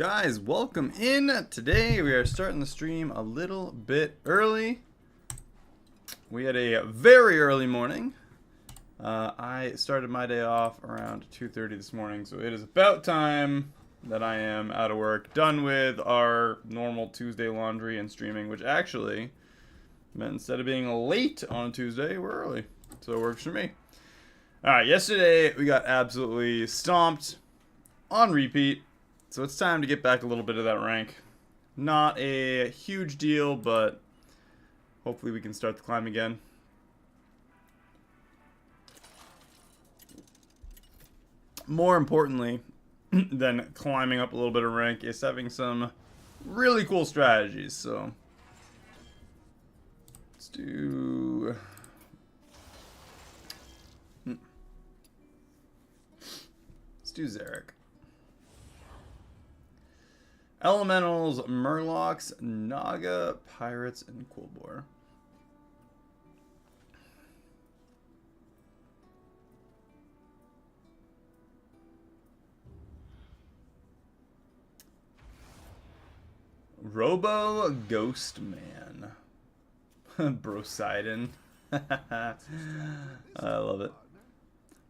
Guys, welcome in. Today we are starting the stream a little bit early. We had a very early morning. I started my day off around 2:30 this morning, so it is about time that I am out of work, done with our normal Tuesday laundry and streaming, which actually meant instead of being late on a Tuesday, we're early. So it works for me. Alright, yesterday we got absolutely stomped on repeat. So it's time to get back a little bit of that rank. Not a huge deal, but hopefully we can start the climb again. More importantly than climbing up a little bit of rank is having some really cool strategies. So let's do... Let's do Zarek. Elementals, Murlocs, Naga, Pirates, and Quillbore. Robo Ghost Man. Brosidon. I love it.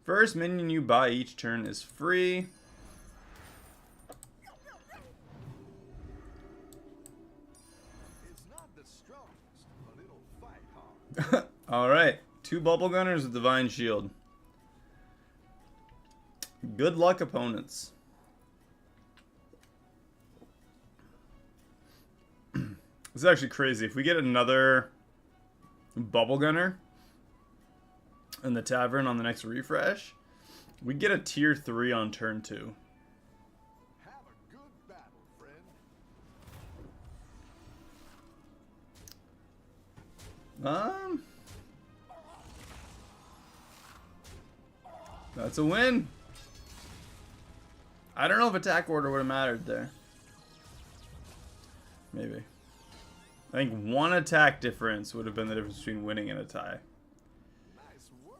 First minion you buy each turn is free. Alright, 2 Bubble Gunners with Divine Shield. Good luck, opponents. This is actually crazy. If we get another Bubble Gunner in the tavern on the next refresh, we get a tier 3 on turn 2. Have a good battle, friend. That's a win. I don't know if attack order would have mattered there. Maybe. I think 1 attack difference would have been the difference between winning and a tie.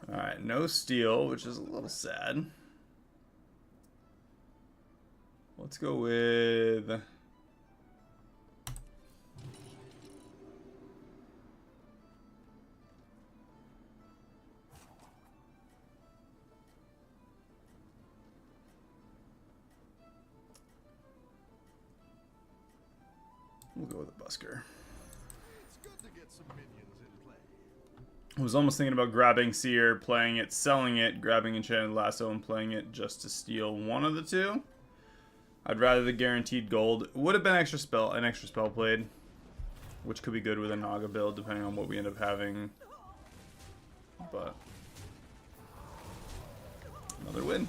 Alright, no steal, which is a little sad. Let's go with... We'll go with a busker. It's good to get some minions in play. I was almost thinking about grabbing Seer, playing it, selling it, grabbing Enchanted Lasso, and playing it just to steal one of the two. I'd rather the guaranteed gold. It would have been an extra spell played, which could be good with a Naga build, depending on what we end up having. But another win.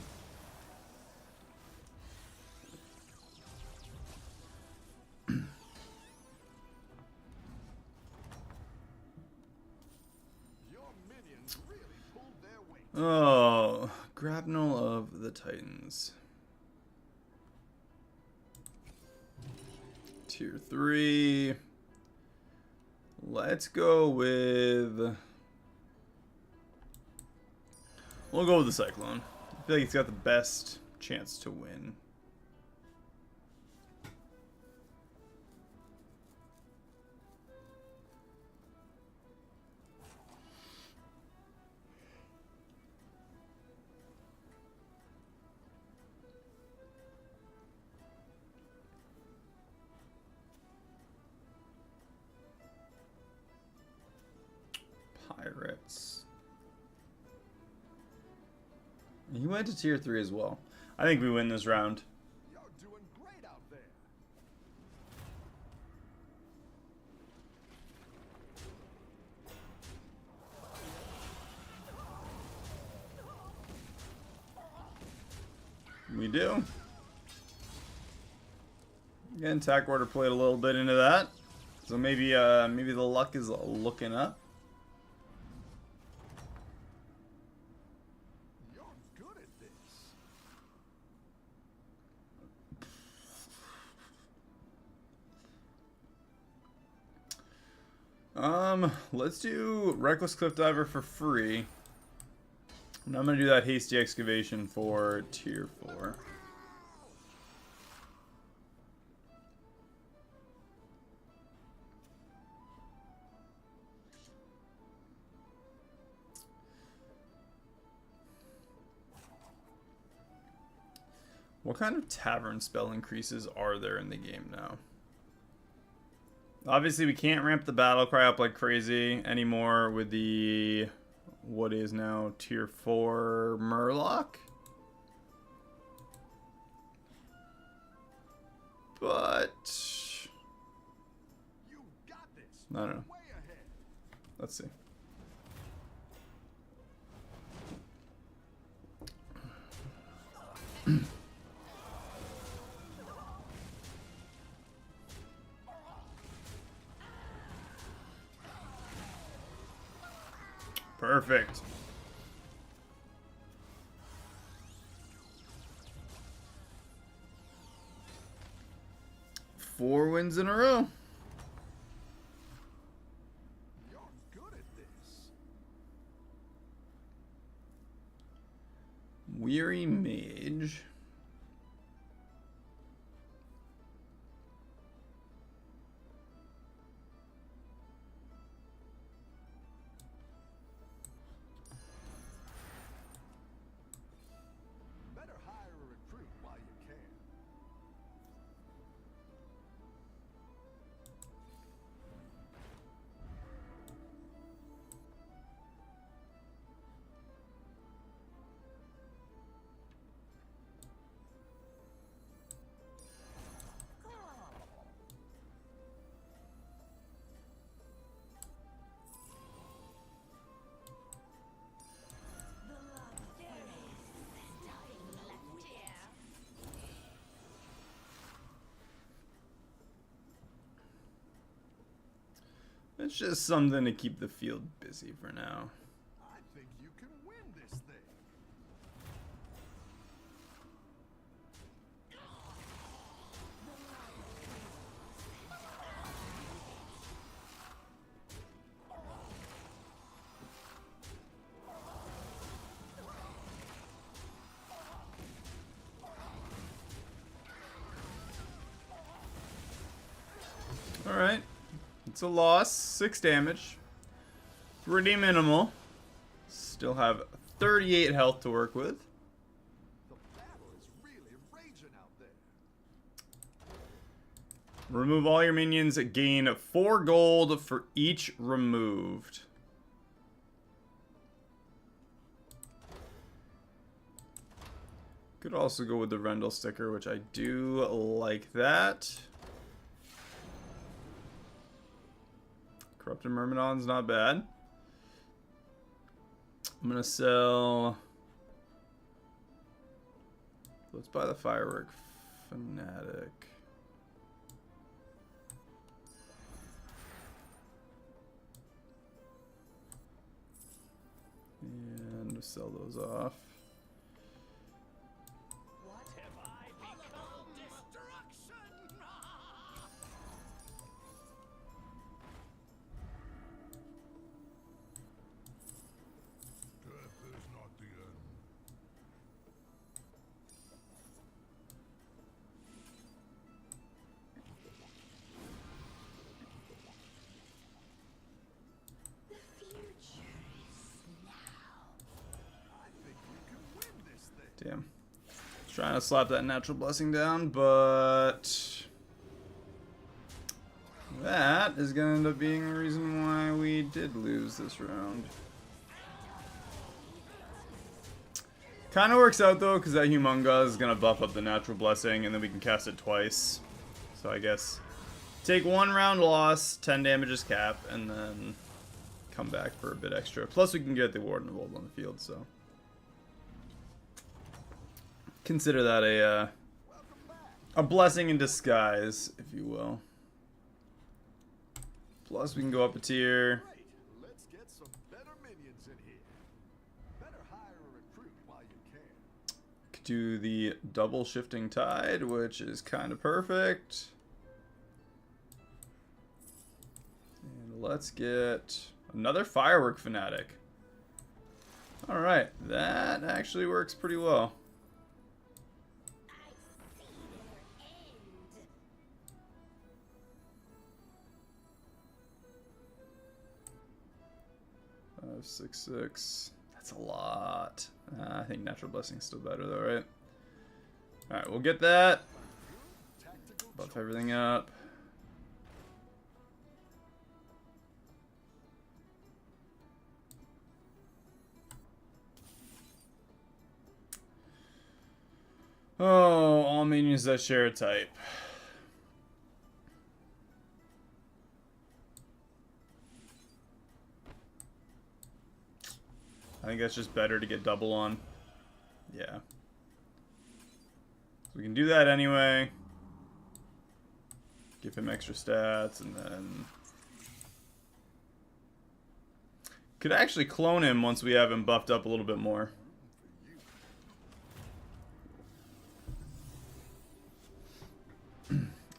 Oh, Grabnel of the Titans. Tier 3. Let's go with... We'll go with the Cyclone. I feel like it's got the best chance to win. Pirates. He went to tier 3 as well. I think we win this round. You're doing great out there. We do. Again, attack order played a little bit into that. So maybe maybe the luck is looking up. You're good at this. Let's do Reckless Cliff Diver for free. And I'm going to do that Hasty Excavation for tier 4. What kind of tavern spell increases are there in the game now? Obviously, we can't ramp the battle cry up like crazy anymore with the what is now tier 4 Murloc. But You got this. I don't know. Way ahead. Let's see. Perfect. 4 wins in a row. You're good at this. Weary Mage. Better hire a recruit while you can. It's just something to keep the field busy for now. I think you can win this thing. Alright. It's a loss. 6 damage. Pretty minimal. Still have 38 health to work with. The battle is really raging out there. Remove all your minions. Gain 4 gold for each removed. Could also go with the Rendell sticker, which I do like that. Corrupted Myrmidon's not bad. I'm gonna sell. Let's buy the Firework Fanatic. And sell those off. What have I become? Destruction! Death is not the end. The future is now. I think you can win this thing. Damn. Trying to slap that natural blessing down, but that is going to end up being the reason why we did lose this round. Kind of works out though, because that Humunga is going to buff up the natural blessing, and then we can cast it twice. So I guess take 1 round loss, 10 damage is cap, and then come back for a bit extra. Plus we can get the Warden of Old on the field, so consider that a blessing in disguise, if you will. Plus we can go up a tier. Great. Let's get some better minions in here. Better hire a recruit while you can. Could do the double shifting tide, which is kind of perfect. And let's get another Firework Fanatic. Alright, that actually works pretty well. I see their end. 5, 6, 6. That's a lot. I think Natural Blessing's still better though, right? Alright, we'll get that. Tactical Buff everything up. Oh, all minions that share a type. I think that's just better to get double on. Yeah. So we can do that anyway. Give him extra stats and then... Could actually clone him once we have him buffed up a little bit more.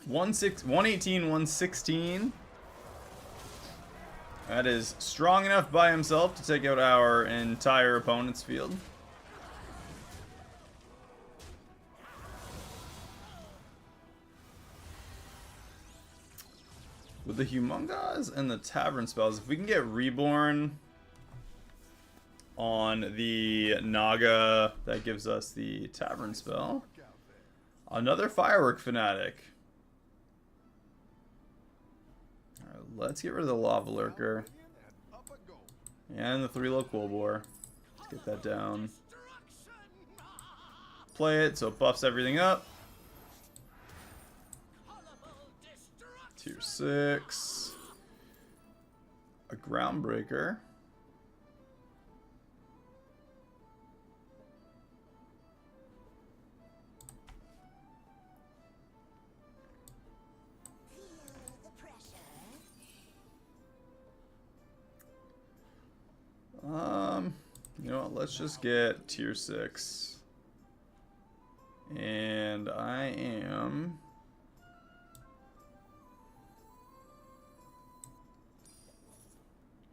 118, 116. That is strong enough by himself to take out our entire opponent's field. With the Humongous and the Tavern spells, if we can get Reborn on the Naga, that gives us the Tavern spell. Another Firework Fanatic. Alright, let's get rid of the Lava Lurker. And the 3-low Cool Bore. Let's get that down. Play it so it buffs everything up. Tier 6. A Groundbreaker. You know what, let's just get tier 6. And I am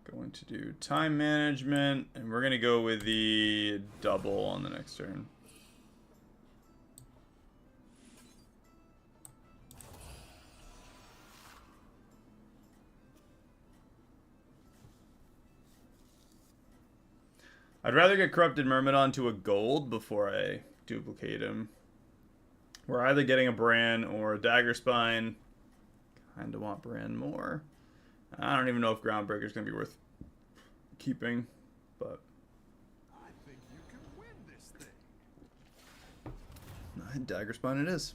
going to do time management, and we're going to go with the double on the next turn. I'd rather get Corrupted Myrmidon to a gold before I duplicate him. We're either getting a Bran or a Dagger Spine. Kinda want Bran more. I don't even know if Groundbreaker's gonna be worth keeping, but I think you can win this thing. Dagger Spine it is.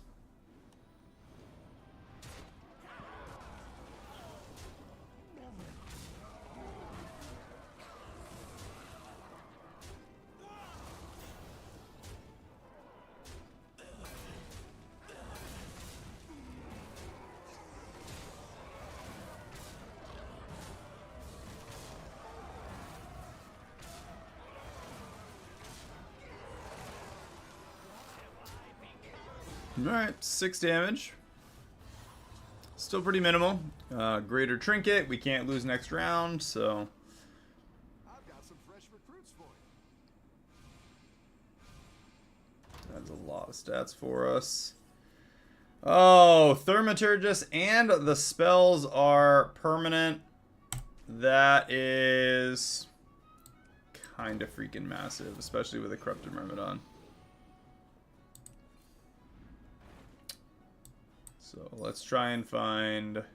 Alright, 6 damage. Still pretty minimal. Greater Trinket, we can't lose next round, so... I've got some fresh recruits for you. That's a lot of stats for us. Oh, Thaumaturgus and the spells are permanent. That is kind of freaking massive, especially with a Corrupted Myrmidon. So let's try and find... I like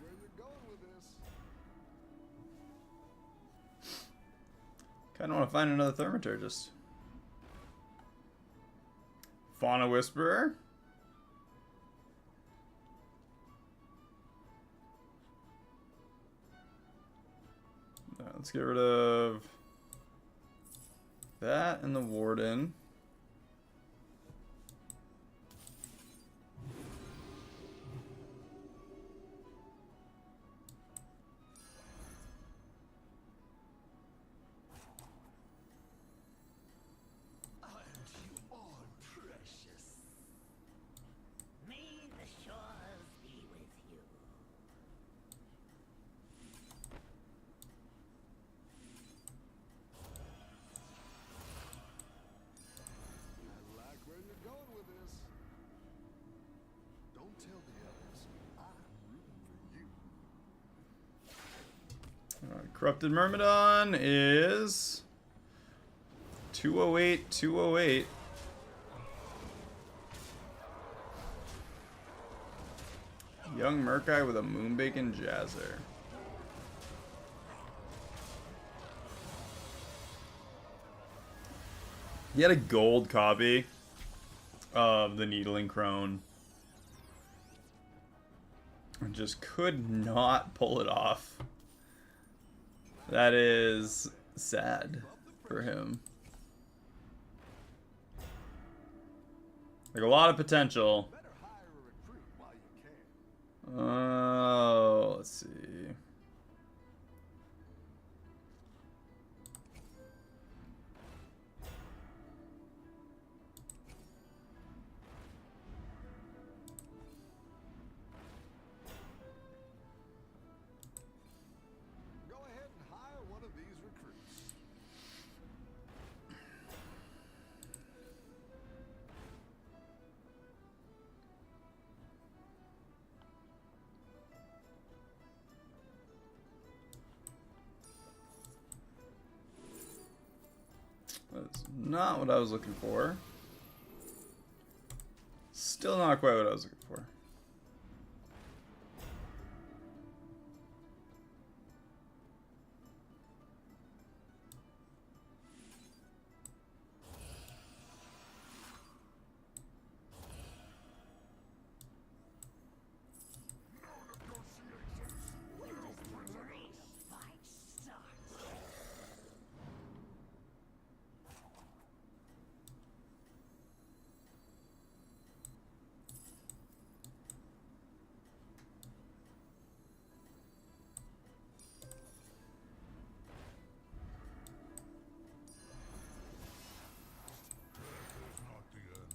where you're going with this. Kind of want to find another Thaumaturgus. Fauna Whisperer. Let's get rid of that and the Warden. Aren't you all precious? May the shores be with you. Corrupted Myrmidon is 208, 208. Young Murkai with a Moonbacon Jazzer. He had a gold copy of the Needling Crone. And just could not pull it off. That is sad for him. Like a lot of potential. Better hire a recruit while you can. Oh, let's see. Go ahead and hire one of these recruits. That's not what I was looking for. Still not quite what I was looking for. Fight starts. Not the end.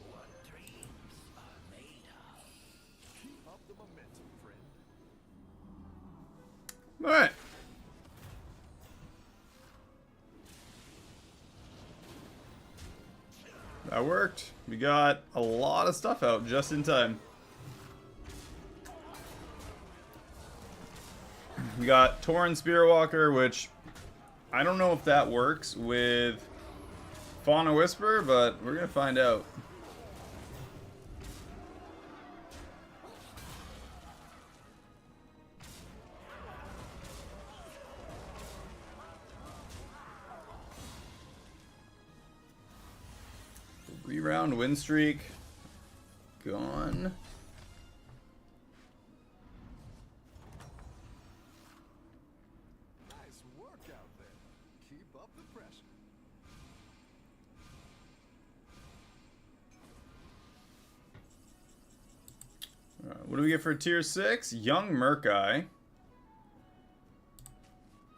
What dreams are made of. Keep up the momentum, friend. Alright. That worked. We got a lot of stuff out just in time. We got Tauren Spearwalker, which I don't know if that works with Fauna Whisper, but we're gonna find out. Three-round win streak gone. Nice work out there. Keep up the pressure. Alright, what do we get for tier 6? Young Murkai.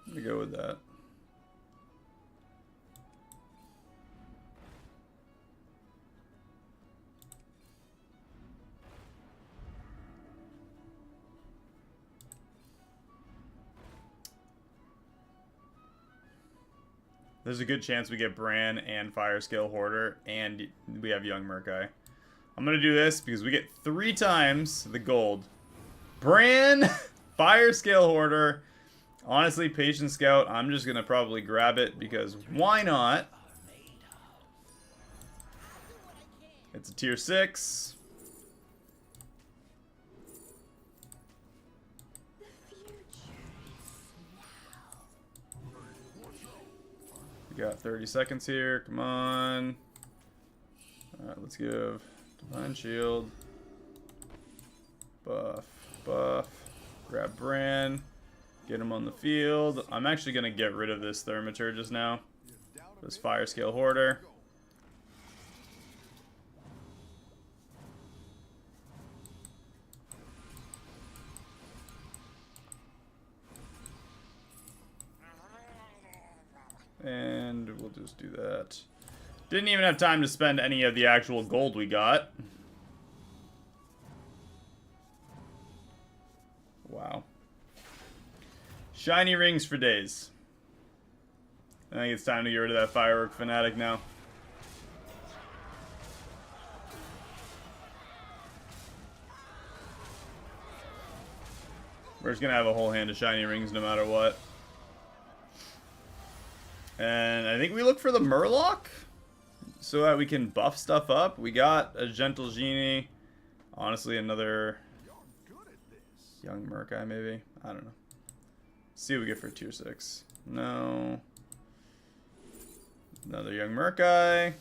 Let me go with that. There's a good chance we get Bran and Fire Scale Hoarder, and we have Young Murkai. I'm gonna do this because we get 3 times the gold. Bran, Fire Scale Hoarder. Honestly, Patient Scout, I'm just gonna probably grab it because why not? It's a tier 6. The future is now. We got 30 seconds here. Come on. Alright, let's give Divine Shield. Buff. Buff. Grab Bran. Get him on the field. I'm actually going to get rid of this Thaumaturgus now. This Fire Scale Hoarder. And we'll just do that. Didn't even have time to spend any of the actual gold we got. Wow. Shiny rings for days. I think it's time to get rid of that Firework Fanatic now. We're just gonna have a whole hand of shiny rings no matter what. And I think we look for the Murloc so that we can buff stuff up. We got a Gentle Genie. Honestly, another young Murkai maybe. I don't know. See what we get for tier 6. No. Another young Murkai.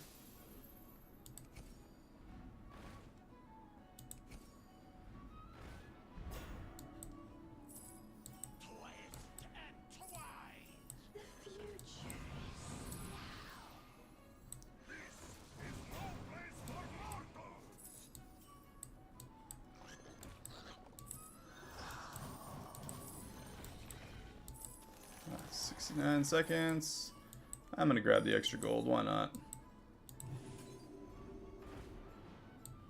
The future is 69 seconds. I'm gonna grab the extra gold, why not?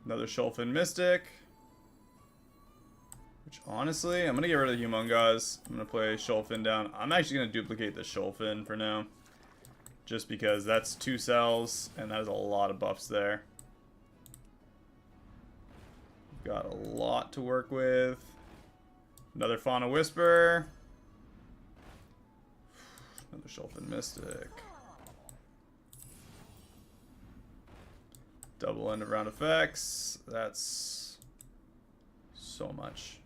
Another Shulfin Mystic. Which honestly, I'm gonna get rid of the Humongous. I'm gonna play Shulfin down. I'm actually gonna duplicate the Shulfin for now. Just because that's 2 cells, and that is a lot of buffs there. We've got a lot to work with. Another Fauna Whisper. Another Shulfin Mystic. Double end of round effects. That's so much.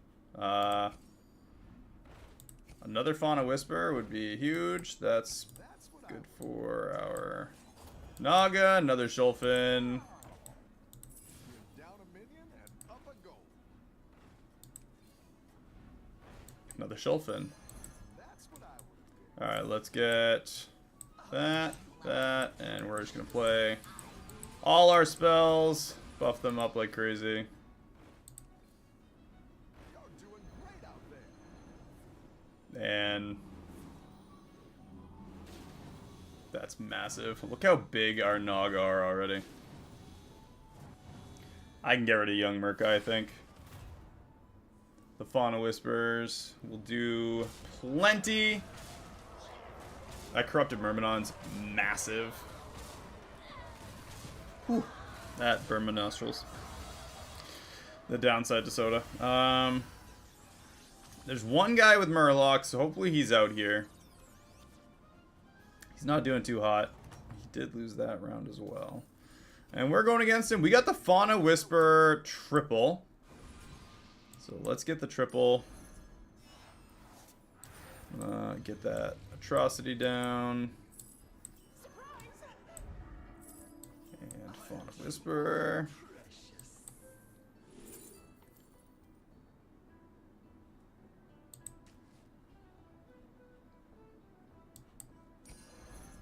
Another Fauna Whisper would be huge. That's good for our Naga. Another Shulfin. Another Shulfin. Alright, let's get that, and we're just going to play all our spells, buff them up like crazy. And that's massive. Look how big our Nog are already. I can get rid of young Murkai, I think. The Fauna Whispers will do plenty. That Corrupted Myrmidon's massive. Whew. That burned my nostrils. The downside to Soda. There's one guy with Murloc, so hopefully he's out here. He's not doing too hot. He did lose that round as well. And we're going against him. We got the Fauna Whisper triple. So let's get the triple. Get that Atrocity down. And Fauna Whisper.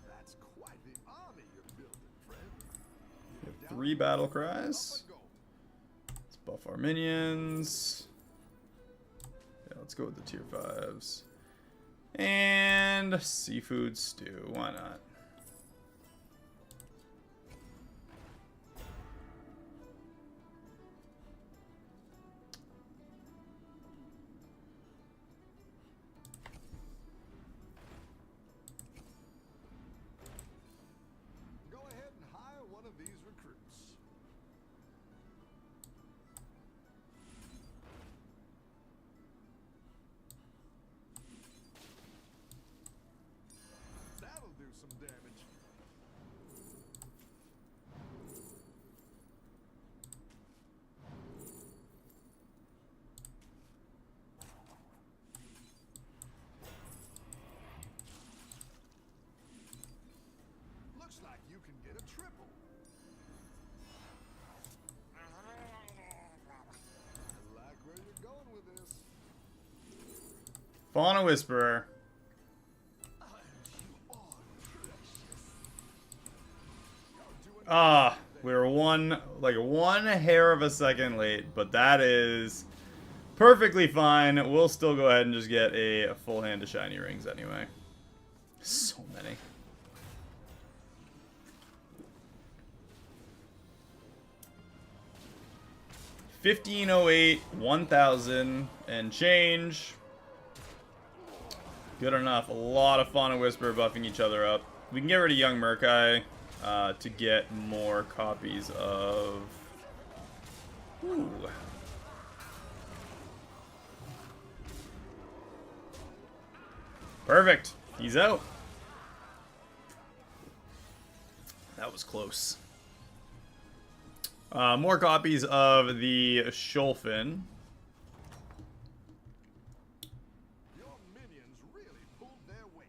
That's quite the army you're building, friend. We have 3 Battle Cries. Let's buff our minions. Yeah, let's go with the tier 5s. And Seafood Stew, why not? Go ahead and hire one of these recruits. That'll do some damage. Looks like you can get a triple. I like where you're going with this. Fauna Whisperer. Ah, we were one hair of a second late, but that is perfectly fine. We'll still go ahead and just get a full hand of shiny rings anyway. So many. $15.08, 1,000 and change. Good enough. A lot of Fauna Whisper buffing each other up. We can get rid of young Murkai to get more copies of... Ooh. Perfect. He's out. That was close. More copies of the Sholfin. Your minions really pulled their weight.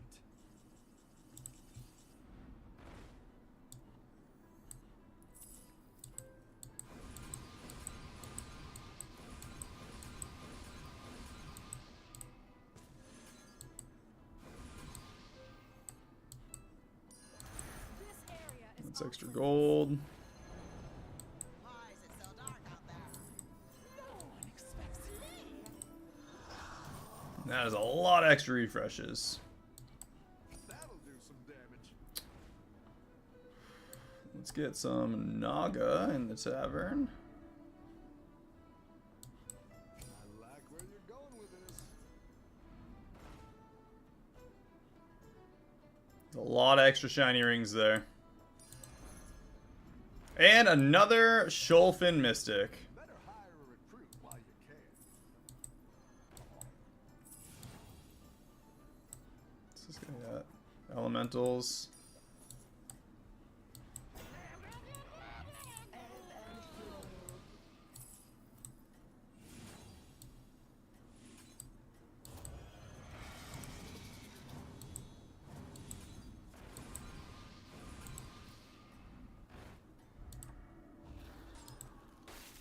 That's extra gold. Why is it so dark out there? No one expects me. That is a lot of extra refreshes. That'll do some damage. Let's get some Naga in the tavern. I like where you're going with this. A lot of extra shiny rings there. And another Sholfin Mystic. Better hire a recruit while you can. This is gonna get elementals.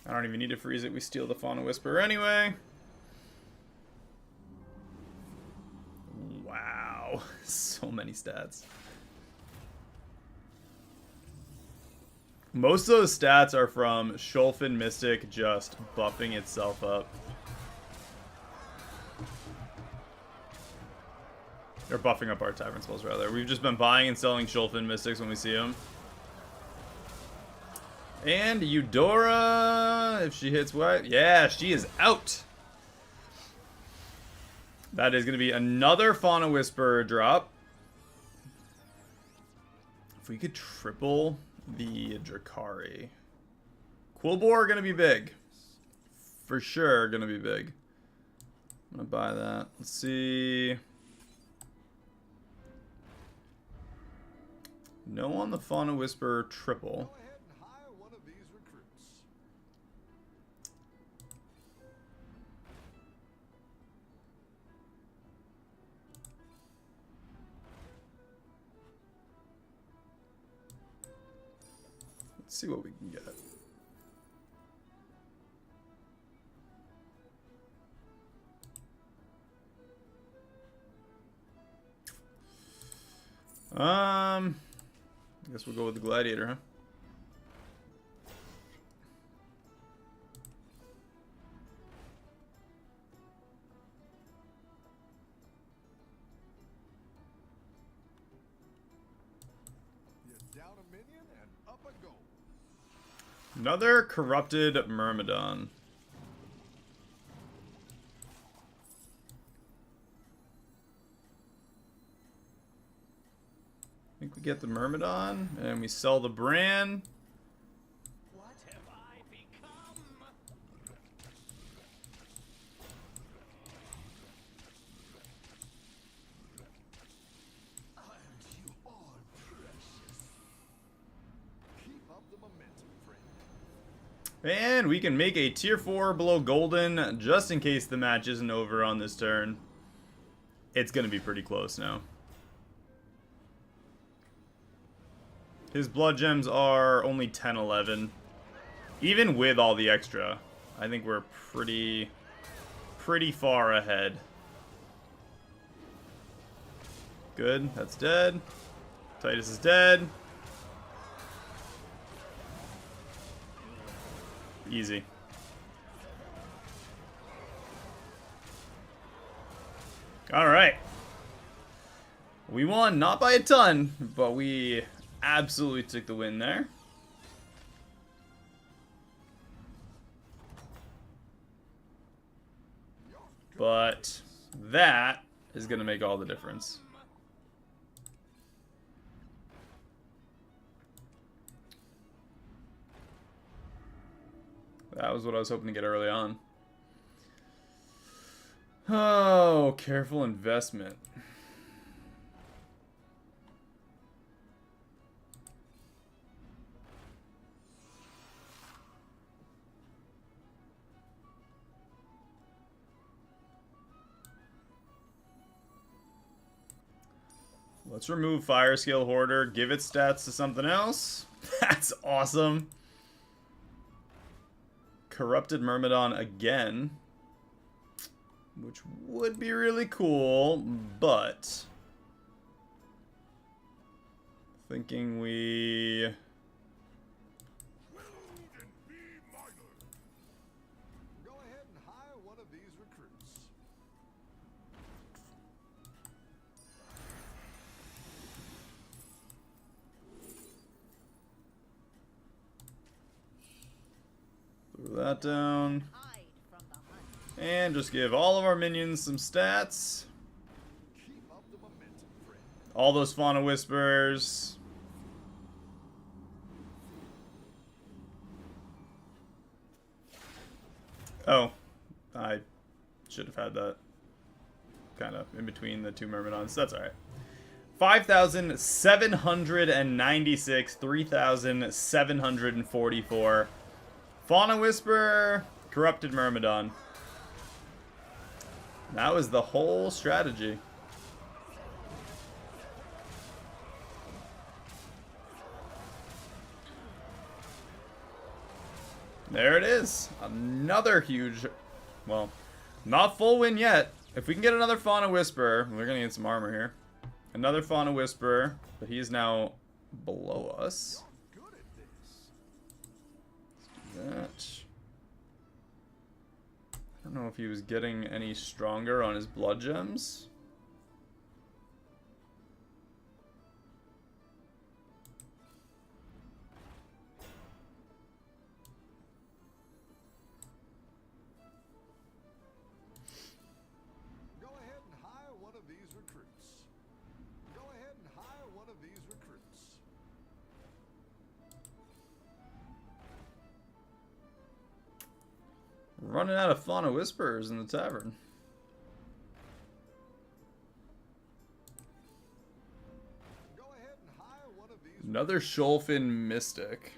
I don't even need to freeze it. We steal the Fauna Whisperer anyway. Wow. So many stats. Most of those stats are from Sholfin Mystic just buffing itself up. Or buffing up our Tavern spells, rather. We've just been buying and selling Sholfin Mystics when we see them. And Eudora, if she hits what? Yeah, she is out. That is going to be another Fauna Whisperer drop. If we could triple the Drakari. Quillbore going to be big. For sure going to be big. I'm going to buy that. Let's see. No on the Fauna Whisperer triple. Go ahead and hire one of these recruits. Let's see what we can get. I guess we'll go with the Gladiator, huh? You're down a minion and up a goal. Another corrupted Myrmidon. I think we get the Myrmidon and we sell the Bran. What have I become? Aren't you all precious? Keep up the momentum, friend. And we can make a tier 4 below golden just in case the match isn't over on this turn. It's going to be pretty close now. His blood gems are only 10, 11. Even with all the extra, I think we're pretty far ahead. Good, that's dead. Titus is dead. Easy. Alright. We won, not by a ton, but we absolutely took the win there. But that is going to make all the difference. That was what I was hoping to get early on. Oh, careful investment. Let's remove Fire Skill Hoarder. Give it stats to something else. That's awesome. Corrupted Myrmidon again. Which would be really cool, but... thinking we... Go ahead and hire one of these recruits. Throw that down. Hide from the hunt. And just give all of our minions some stats. Keep up the momentum, friend. All those Fauna Whispers. Oh, I should have had that kind of in between the two Myrmidons. That's alright. 5,796, 3,744. Fauna Whisper, Corrupted Myrmidon. That was the whole strategy. There it is. Another huge, well, not full win yet. If we can get another Fauna Whisperer, we're going to get some armor here. Another Fauna Whisperer, but he is now below us. Good at this. Let's do that. I don't know if he was getting any stronger on his blood gems. Go ahead and hire one of these recruits. Go ahead and hire one of these recruits. Running out of Fauna Whisperers in the tavern. Go ahead and hire one of these. Another Sholfin Mystic.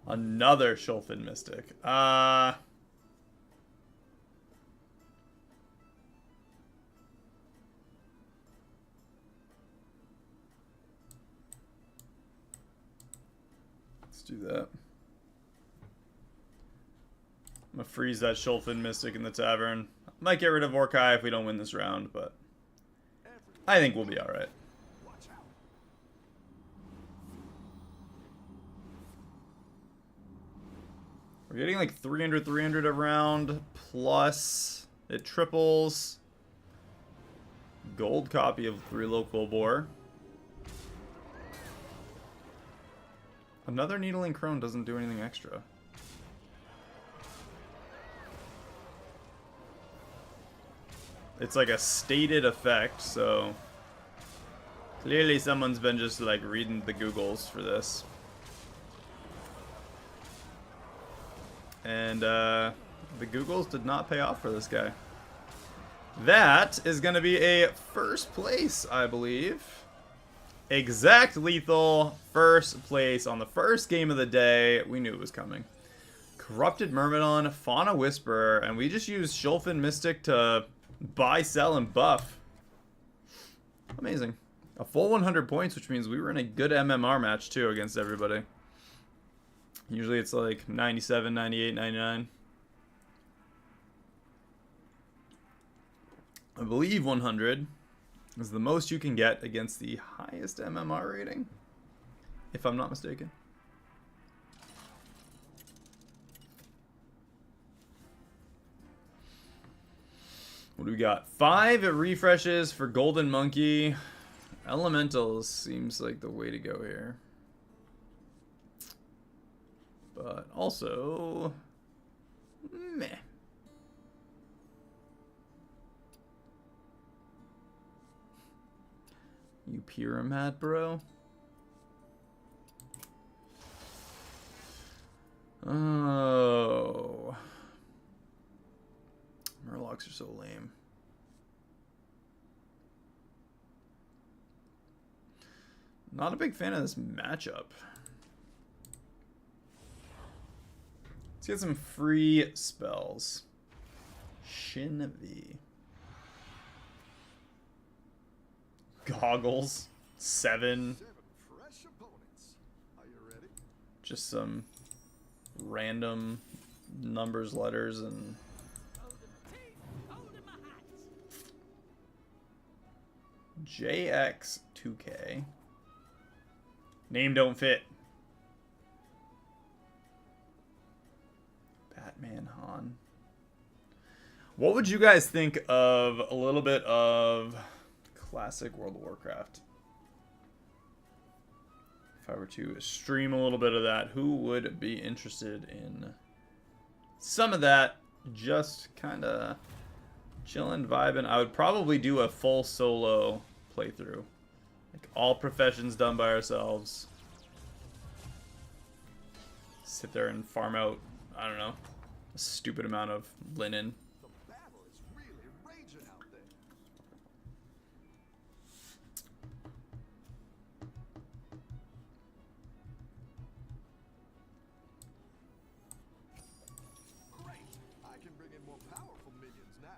Another Sholfin Mystic. Let's do that. I'm gonna freeze that Sholfin Mystic in the tavern. Might get rid of Orkai if we don't win this round, but I think we'll be alright. Watch out. We're getting like 300, 300 a round, plus it triples. Gold copy of 3 local boar. Another Needling Crone doesn't do anything extra. It's like a stated effect, so clearly someone's been just like reading the Googles for this. And the Googles did not pay off for this guy. That is going to be a first place, I believe. Exact lethal first place on the first game of the day. We knew it was coming. Corrupted Myrmidon, Fauna Whisperer, and we just used Sholfin Mystic to buy, sell, and buff. Amazing. A full 100 points, which means we were in a good MMR match too against everybody. Usually it's like 97, 98, 99. I believe 100 is the most you can get against the highest MMR rating, if I'm not mistaken. What do we got? 5 refreshes for Golden Monkey. Elementals seems like the way to go here. But also, meh. You Pyramid, bro? Oh. Murlocs are so lame. Not a big fan of this matchup. Let's get some free spells. Shinvi. Goggles. 7. 7 fresh opponents. Are you ready? Just some random numbers, letters, and JX2K. Name don't fit. Batman Han. What would you guys think of a little bit of classic World of Warcraft? If I were to stream a little bit of that, who would be interested in some of that? Just kind of chilling, vibing. I would probably do a full solo playthrough. Like all professions done by ourselves. Sit there and farm out, I don't know, a stupid amount of linen. The battle is really raging out there. Great. I can bring in more powerful minions now.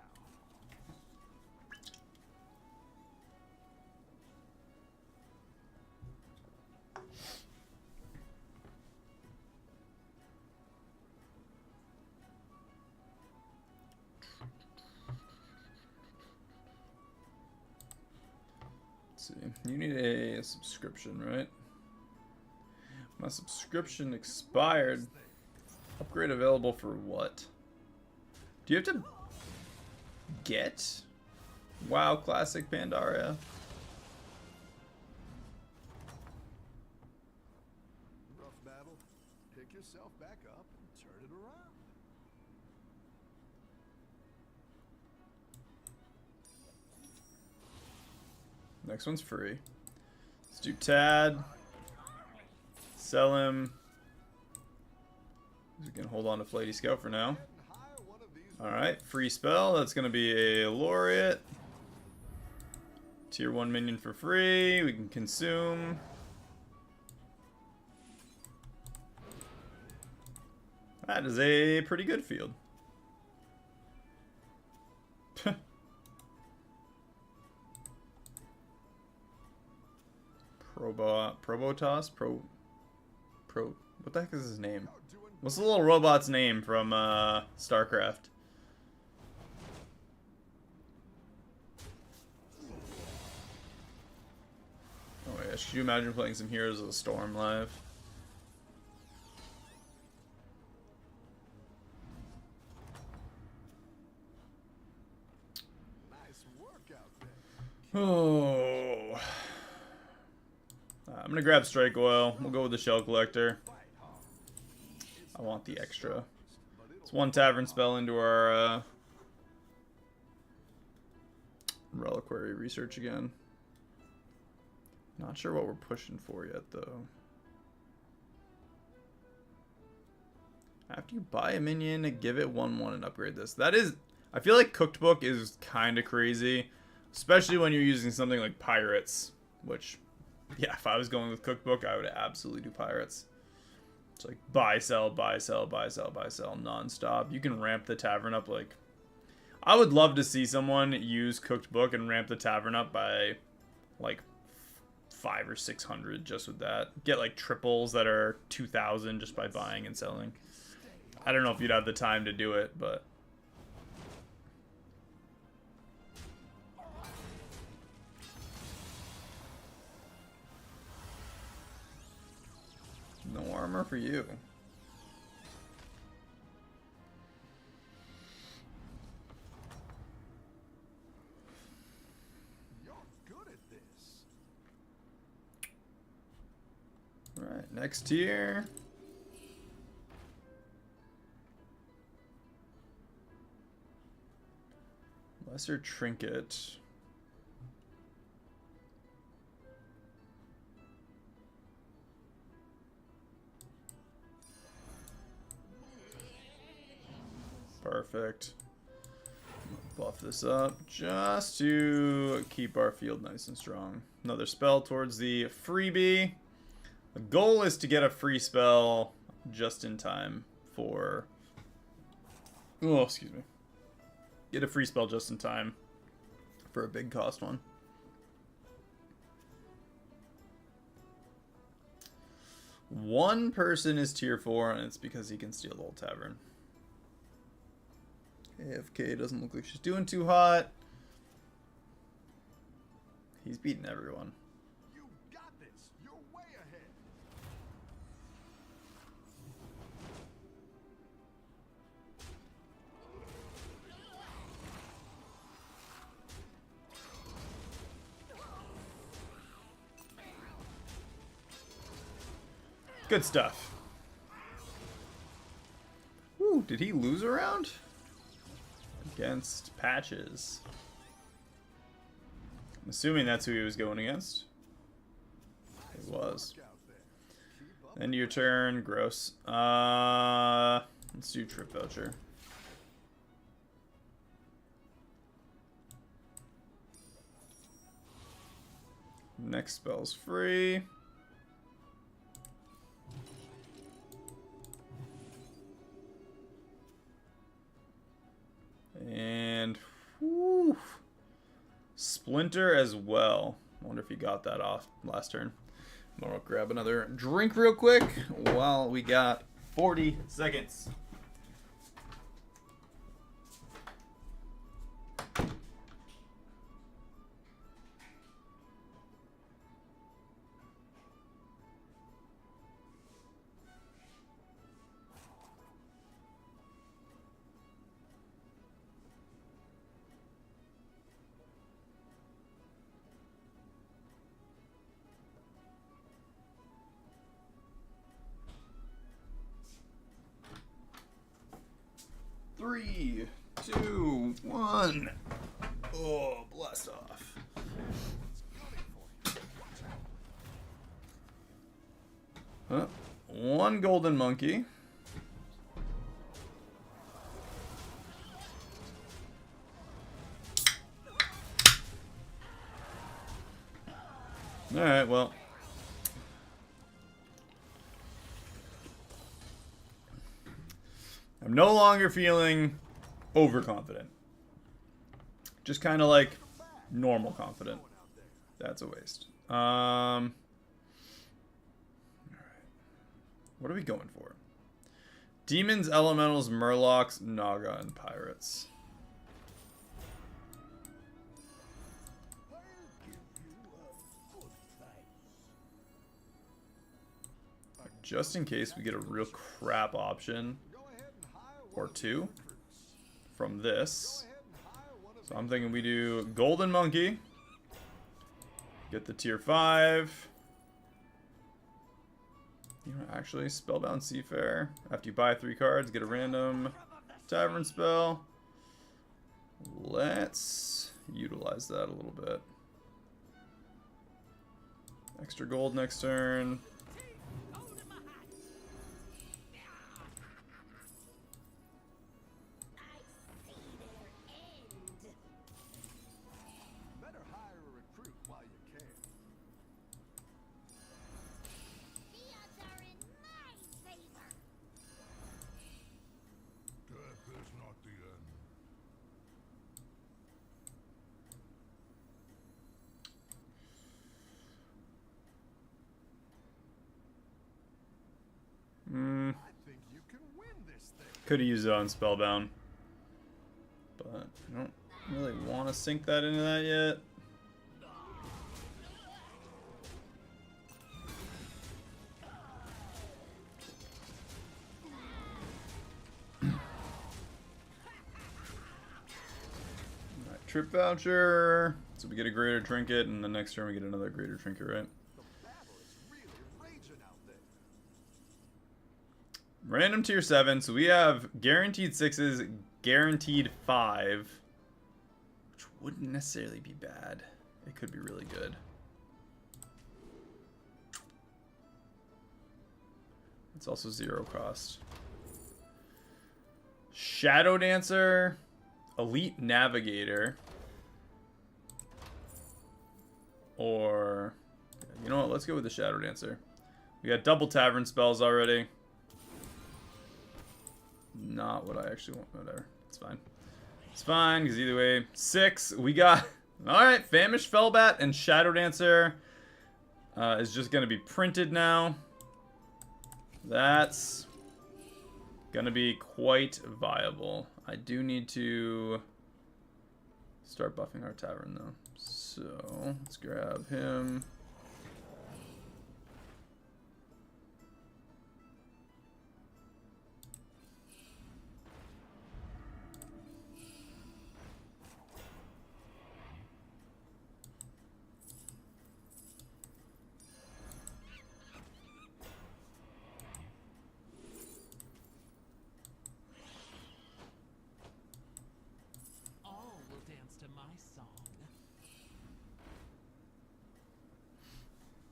Let's see. You need a subscription, right? My subscription expired. Upgrade available for what? Do you have to get WoW Classic Pandaria? Rough battle. Pick yourself back up and turn it around. Next one's free. Let's do Tad. Sell him. We can hold on to Flighty Scout for now. And hire one of these. Alright, free spell. That's going to be a Laureate. Tier 1 minion for free. We can consume. That is a pretty good field. Probotas? What the heck is his name? What's the little robot's name from StarCraft? Oh yeah, should you imagine playing some Heroes of the Storm live? Nice work out there. Oh. I'm gonna grab Strike Oil. We'll go with the Shell Collector. I want the extra. It's one Tavern spell into our Reliquary Research again. Not sure what we're pushing for yet, though. After you buy a minion, give it 1/1 and upgrade this. That is... I feel like Cooked Book is kind of crazy. Especially when you're using something like Pirates. Which, yeah, if I was going with Cooked Book, I would absolutely do Pirates. It's like buy, sell, buy, sell, buy, sell, buy, sell, non-stop. You can ramp the Tavern up like... I would love to see someone use Cooked Book and ramp the Tavern up by like 500 or 600 just with that. Get like triples that are 2,000 just by buying and selling. I don't know if you'd have the time to do it, but... No armor for you. You're good at this. Alright, next tier. Lesser Trinket. Perfect. Buff this up just to keep our field nice and strong. Another spell towards the freebie. The goal is to get a free spell just in time for Oh, excuse me. Get a free spell just in time for a big cost one. One person is tier 4, and it's because he can steal the whole tavern. AFK doesn't look like she's doing too hot. He's beating everyone. You got this. You're way ahead. Good stuff. Ooh, did he lose a round? Against Patches. I'm assuming that's who he was going against. It was. End of your turn. Gross. Let's do Trip Voucher. Next spell's free. And whew, Splinter as well. I wonder if he got that off last turn. I'm gonna grab another drink real quick while we got 40 seconds. Three, two, one. Oh, blast off. One golden monkey. Alright, well. I'm no longer feeling overconfident. Just kind of like normal confident. That's a waste. Alright. What are we going for? Demons, Elementals, Murlocs, Naga, and Pirates. Just in case we get a real crap option or two from this. So I'm thinking we do Golden Monkey. Get the tier 5. You know, actually, Spellbound Seafarer. After you buy 3 cards, get a random Tavern spell. Let's utilize that a little bit. Extra gold next turn. Could have used it on Spellbound, but I don't really want to sink that into that yet. Alright, Trip Voucher. So we get a Greater Trinket, and the next turn we get another Greater Trinket, right? Random tier 7, so we have guaranteed 6s, guaranteed 5, which wouldn't necessarily be bad. It could be really good. It's also 0 cost. Shadow Dancer, Elite Navigator, or you know what? Let's go with the Shadow Dancer. We got double Tavern spells already. not what I actually want. Whatever. It's fine. It's fine, because either way, 6. We got... Alright, Famished Fellbat and Shadow Dancer is just going to be printed now. That's going to be quite viable. I do need to start buffing our tavern, though. So, let's grab him.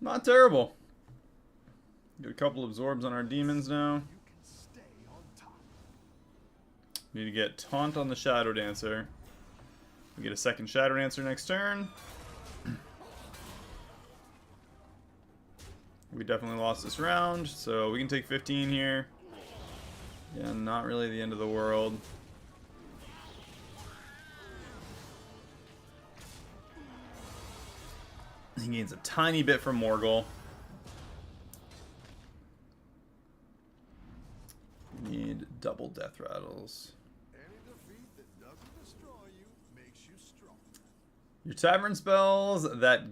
Not terrible. Get a couple absorbs on our demons now. You can stay on top. Need to get Taunt on the Shadow Dancer. We get a second Shadow Dancer next turn. We definitely lost this round, so we can take 15 here. Yeah, not really the end of the world. He gains a tiny bit from Morgul. Need double death rattles. Any defeat that doesn't destroy you makes you strong. Your tavern spells that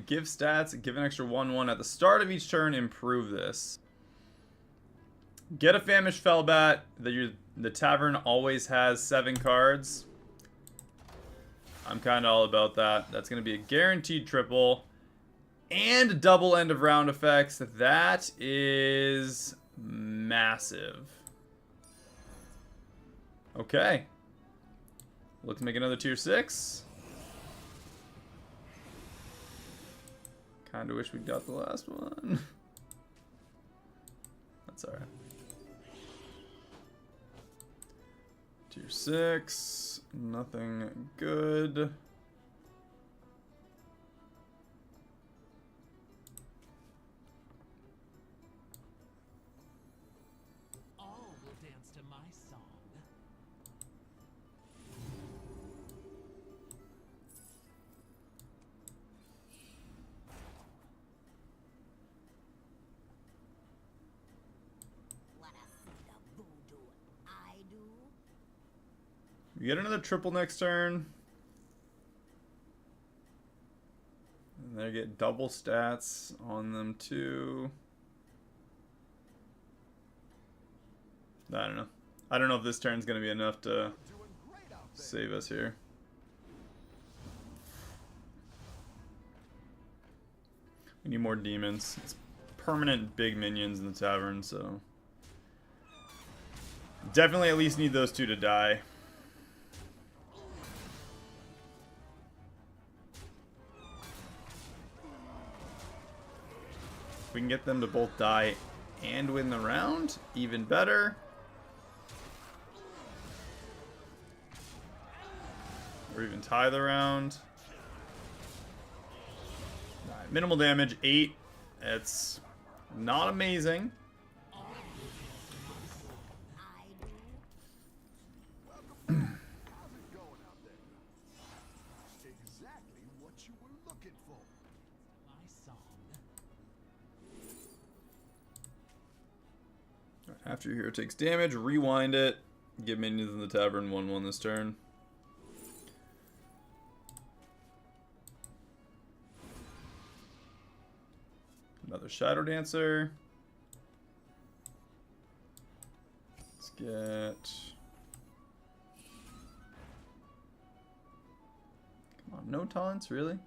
give stats, give an extra 1/1 at the start of each turn, improve this. Get a Famished Fellbat. The tavern always has 7 cards. I'm kind of all about that. That's going to be a guaranteed triple. And double end of round effects. That is massive. Okay. Let's make another tier 6. Kind of wish we got the last one. That's alright. Tier 6. Nothing good. All will dance to my song. Wanna see the voodoo I do? We get another triple next turn. And they get double stats on them too. I don't know. I don't know if this turn's going to be enough to Doing great out there. save us here. We need more demons. It's permanent big minions in the tavern, so... Definitely at least need those 2 to die. If we can get them to both die and win the round, even better. Or even tie the round. Alright, minimal damage, 8. It's not amazing. I do. Welcome back. How's it going out there? Exactly what you were looking for. My song. After your hero takes damage, rewind it. Give minions in the tavern 1/1 this turn. Another Shadow Dancer. Let's get... Come on, no taunts, really?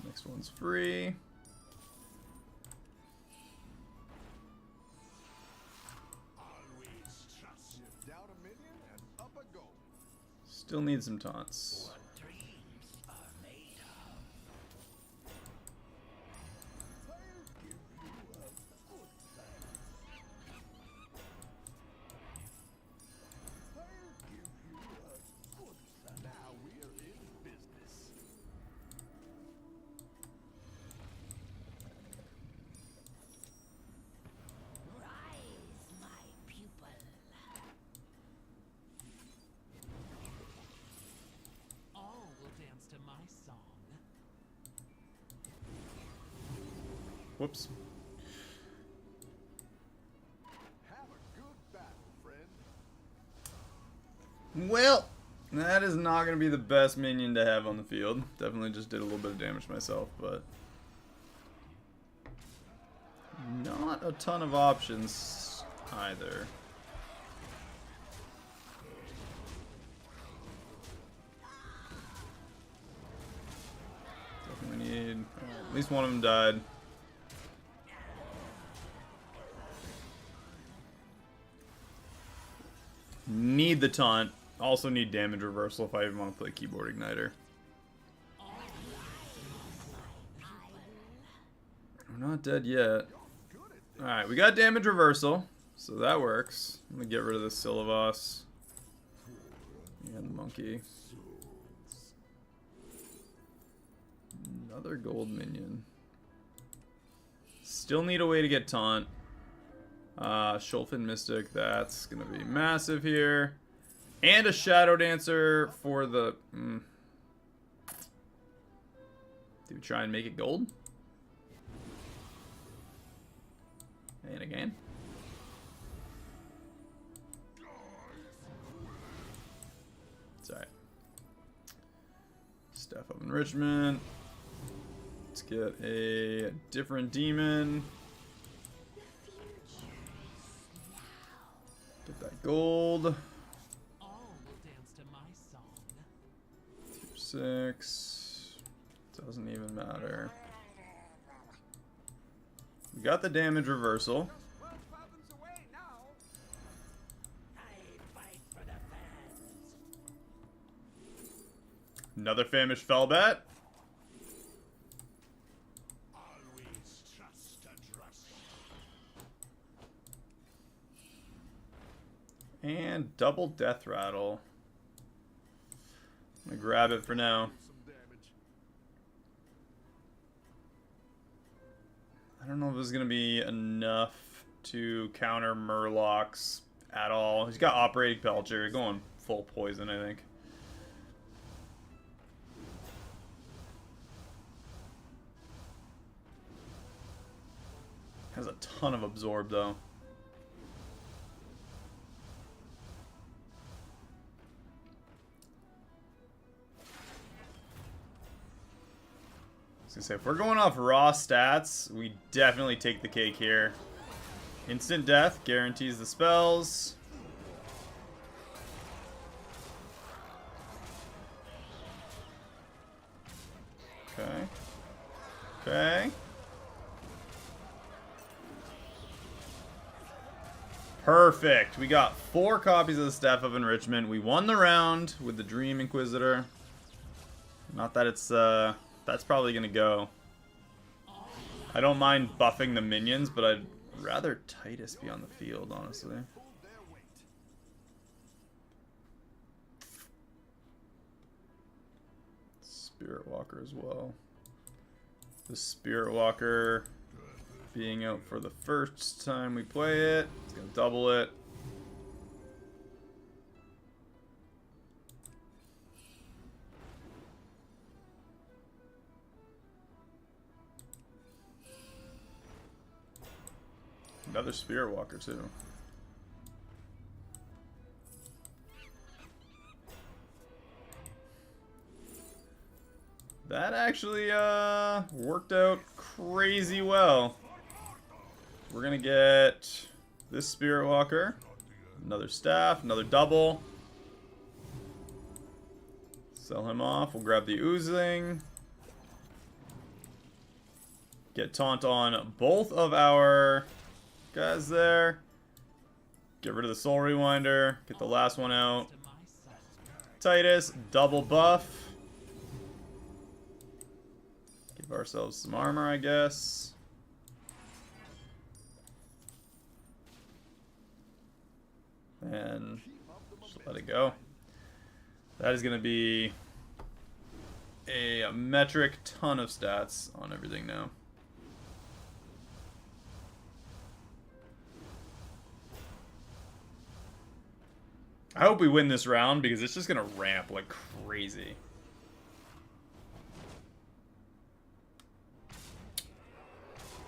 Next one's free. Always trust you. Down a minion and up a goal. Still need some taunts. Dreams are made of. Players give you a good time. Players give you a good time. Now we're in business. Whoops. Have a good battle, friend. Well, that is not going to be the best minion to have on the field. Definitely just did a little bit of damage myself, but not a ton of options either. Definitely need... at least one of them died. Need the taunt. Also need damage reversal if I even want to play Keyboard Igniter. We're not dead yet. Alright, we got damage reversal, so that works. I'm gonna get rid of the Silivos. And the monkey. Another gold minion. Still need a way to get taunt. Shulfin Mystic, that's gonna be massive here. And a Shadow Dancer for the... Do we try and make it gold? And again. It's alright. Staff of Enrichment. Let's get a different demon. Get that gold. All will dance to my song. Tier 6. Doesn't even matter. We got the damage reversal. Another famished Fellbat. Always trust and trust. And double Death Rattle. I'm gonna grab it for now. Some damage. I don't know if this is gonna be enough to counter Murlocs at all. He's got Operating Belcher, going full poison, I think. Has a ton of absorb though. I was gonna say, if we're going off raw stats, we definitely take the cake here. Instant death guarantees the spells. Okay. Okay. Perfect. We got 4 copies of the Staff of Enrichment. We won the round with the Dream Inquisitor. Not that it's, that's probably gonna go. I don't mind buffing the minions, but I'd rather Titus be on the field, honestly. Pulled their weight. Spirit Walker as well. The Spirit Walker being out for the first time we play it. It's gonna double it. Another Spirit Walker too. That actually worked out crazy well. We're gonna get this Spirit Walker, another staff, another double. Sell him off. We'll grab the Oozing. Get taunt on both of our guys there. Get rid of the Soul Rewinder. Get the last one out. To my song. Titus, double buff. Give ourselves some armor, I guess. And just let it go. That is going to be a metric ton of stats on everything now. I hope we win this round because it's just going to ramp like crazy.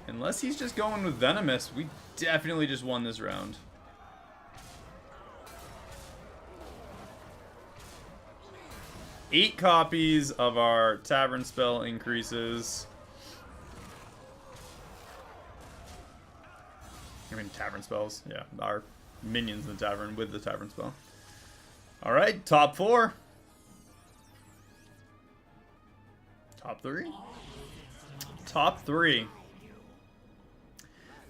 Unless he's just going with Venomous, we definitely just won this round. Eight copies of our Tavern spell increases. I mean, Tavern spells. Yeah, our minions in the Tavern with the Tavern spell. Alright, top 4. Top 3? Top 3.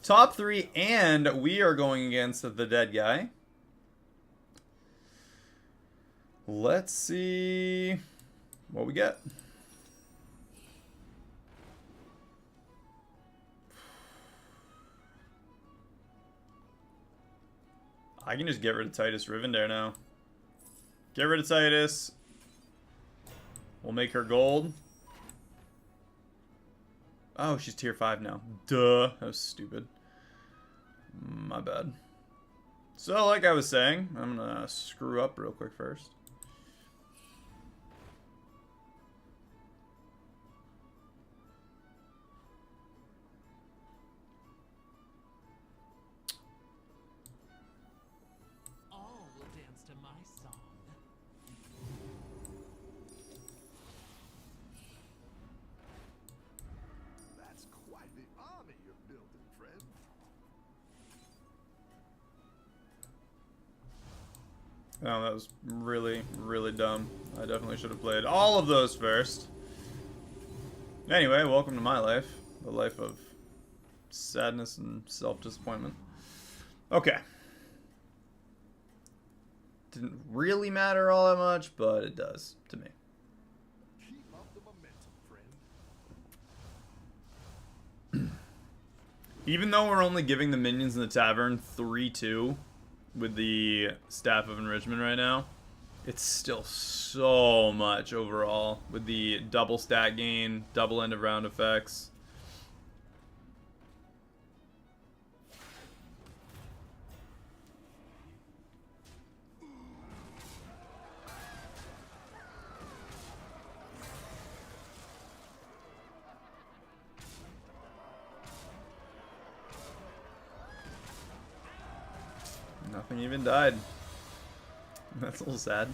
Top 3, and we are going against the dead guy. Let's see what we get. I can just get rid of Titus Rivendare now. Get rid of Titus. We'll make her gold. Oh, she's tier 5 now. Duh. That was stupid. My bad. So, like I was saying, I'm gonna screw up real quick first. All will dance to my song. That's quite the army you're building, friend. Oh, that was really, really dumb. I definitely should have played all of those first. Anyway, welcome to my life. The life of sadness and self-disappointment. Okay. Didn't really matter all that much, but it does to me. Keep up the momentum, friend. Even though we're only giving the minions in the Tavern 3-2 with the Staff of Enrichment right now, it's still so much overall with the double stat gain, double end of round effects. Nothing even died. That's a little sad.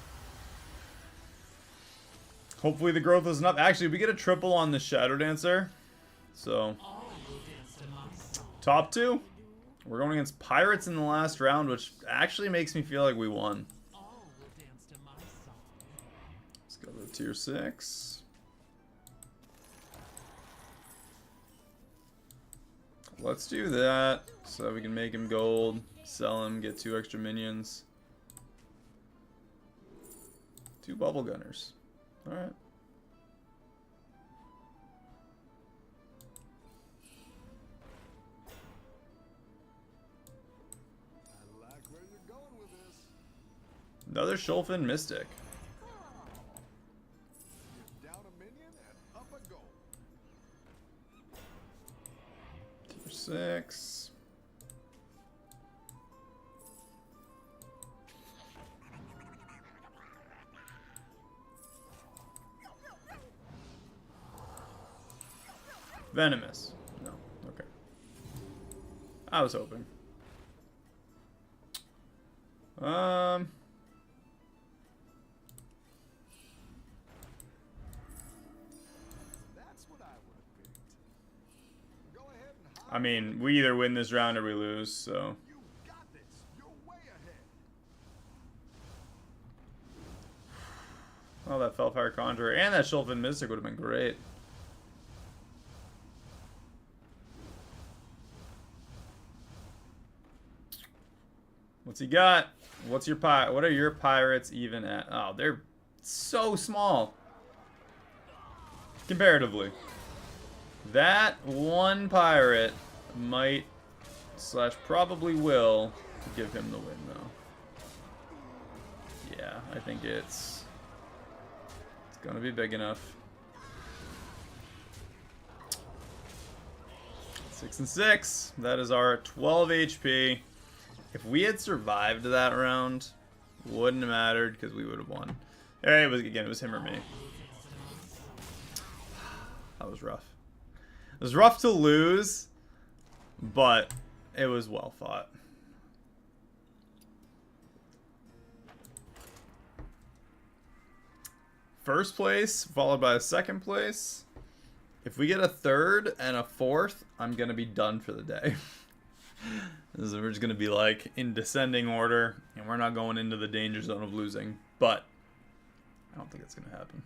Hopefully the growth is enough. Actually, we get a triple on the Shadow Dancer. So, All will dance to my song. top 2. We're going against Pirates in the last round, which actually makes me feel like we won. All will dance to my song. Let's go to tier 6. Let's do that so we can make him gold, sell him, get 2 extra minions. 2 bubble gunners. Alright. I like where you're going with this. Another Shulfin Mystic. You're down a minion and up a goal. Tier 6. Venomous. No. Okay. I was hoping. That's what I would have picked. Go ahead and hide. I mean, we either win this round or we lose, so. You got this. You're way ahead. Oh, that Felfire Conjurer and that Shulfin Mystic would have been great. What's he got? What's your what are your pirates even at? Oh, they're so small. Comparatively. That one pirate might / probably will give him the win though. Yeah, I think it's gonna be big enough. 6 and 6. That is our 12 HP. If we had survived that round, wouldn't have mattered because we would have won. It was again, it was him or me. That was rough. It was rough to lose, but it was well fought. First place, followed by a second place. If we get a third and a fourth, I'm going to be done for the day. We're just going to be like in descending order, and we're not going into the danger zone of losing. But I don't think it's going to happen.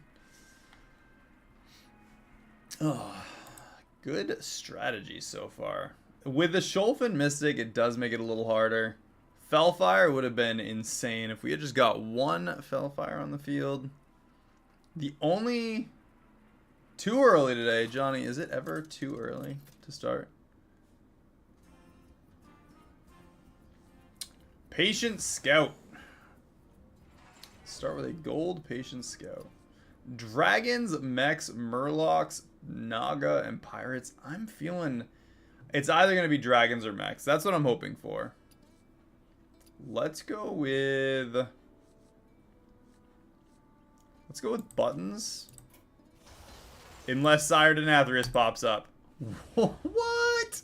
Oh, good strategy so far. With the Sholfin Mystic, it does make it a little harder. Fellfire would have been insane if we had just got one Fellfire on the field. The only... Too early today, Johnny. Is it ever too early to start? Patient Scout. Start with a gold Patient Scout. Dragons, mechs, murlocs, naga, and pirates. I'm feeling it's either going to be dragons or mechs. That's what I'm hoping for. Let's go with buttons. Unless Sire Denathrius pops up. What?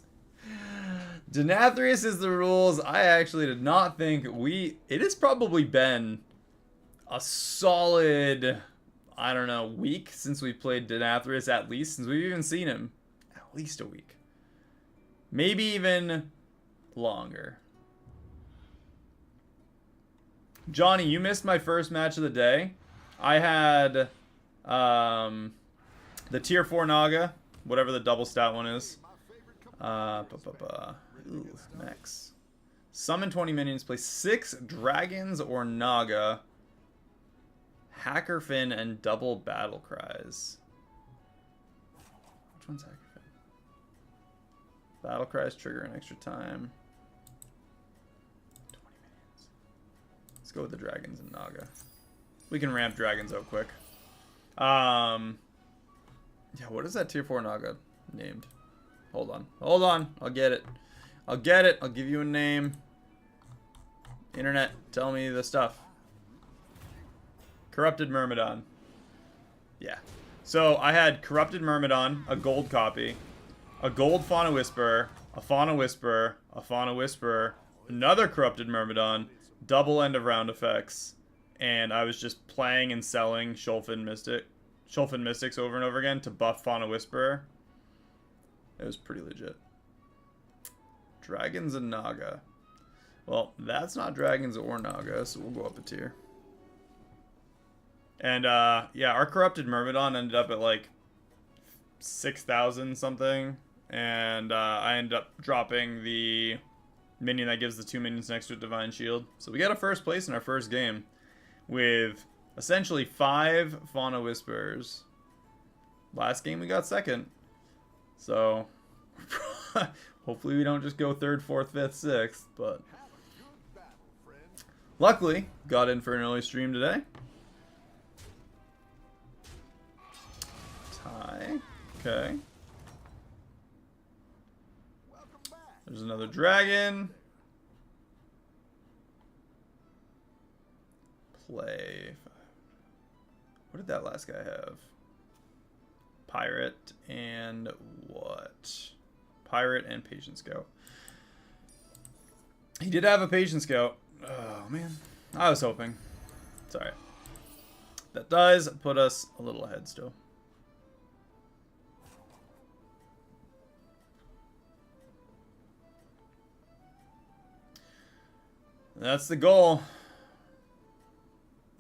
Denathrius is the rules. I actually did not think it has probably been a solid, I don't know, week since we played Denathrius, at least, since we've even seen him. At least a week. Maybe even longer. Johnny, you missed my first match of the day. I had the tier 4 Naga, whatever the double stat one is. Ooh, max. Summon 20 minions, play 6 dragons or Naga, Hackerfin, and double battle cries. Which one's Hackerfin? Battle cries trigger an extra time. 20 minions. Let's go with the dragons and Naga. We can ramp dragons out quick. Yeah, what is that tier 4 Naga named? Hold on. Hold on. I'll get it. I'll get it. I'll give you a name. Internet, tell me the stuff. Corrupted Myrmidon. Yeah. So I had Corrupted Myrmidon, a gold copy, a gold Fauna Whisperer, a Fauna Whisperer, a Fauna Whisperer, another Corrupted Myrmidon, double end of round effects, and I was just playing and selling Sholfin Mystics over and over again to buff Fauna Whisperer. It was pretty legit. Dragons and Naga. Well, that's not dragons or Naga, so we'll go up a tier. And, yeah, our Corrupted Myrmidon ended up at, like, 6,000 something. And, I ended up dropping the minion that gives the 2 minions next to a Divine Shield. So we got a first place in our first game with essentially 5 Fauna Whisperers. Last game we got second. So, hopefully we don't just go 3rd, 4th, 5th, 6th, but luckily, got in for an early stream today. Tie. Okay. There's another dragon. Play. What did that last guy have? Pirate and what? Pirate and Patient Scout. He did have a Patient Scout. Oh, man. I was hoping. It's alright. That does put us a little ahead still. That's the goal.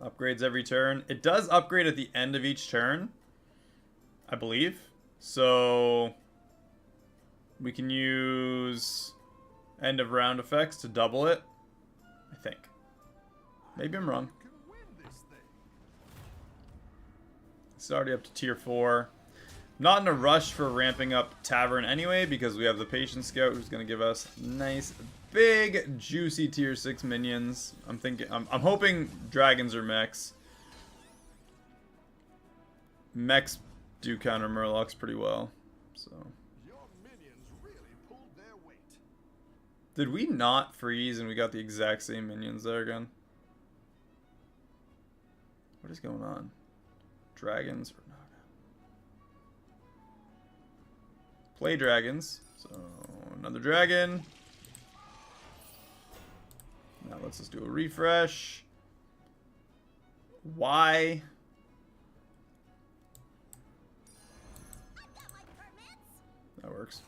Upgrades every turn. It does upgrade at the end of each turn, I believe. So we can use end of round effects to double it, I think. Maybe I'm wrong. It's already up to tier 4. Not in a rush for ramping up Tavern anyway, because we have the Patient Scout who's going to give us nice, big, juicy tier 6 minions. I'm hoping dragons or mechs. Mechs do counter Murlocs pretty well. So. Your minions really pulled their weight. Did we not freeze and we got the exact same minions there again? What is going on? Dragons or Naga? Play dragons. So Another dragon. Now let's just do a refresh. Why? That works.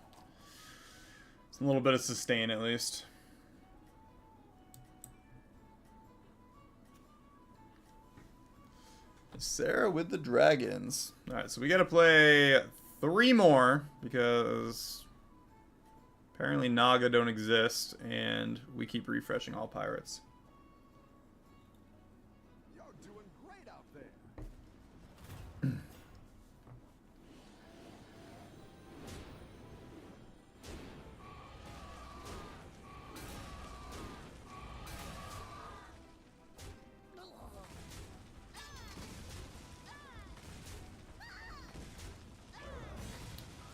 It's a little bit of sustain at least. Sarah with the dragons. Alright, so we gotta play 3 more because apparently Naga don't exist and we keep refreshing all pirates. You're doing great out there.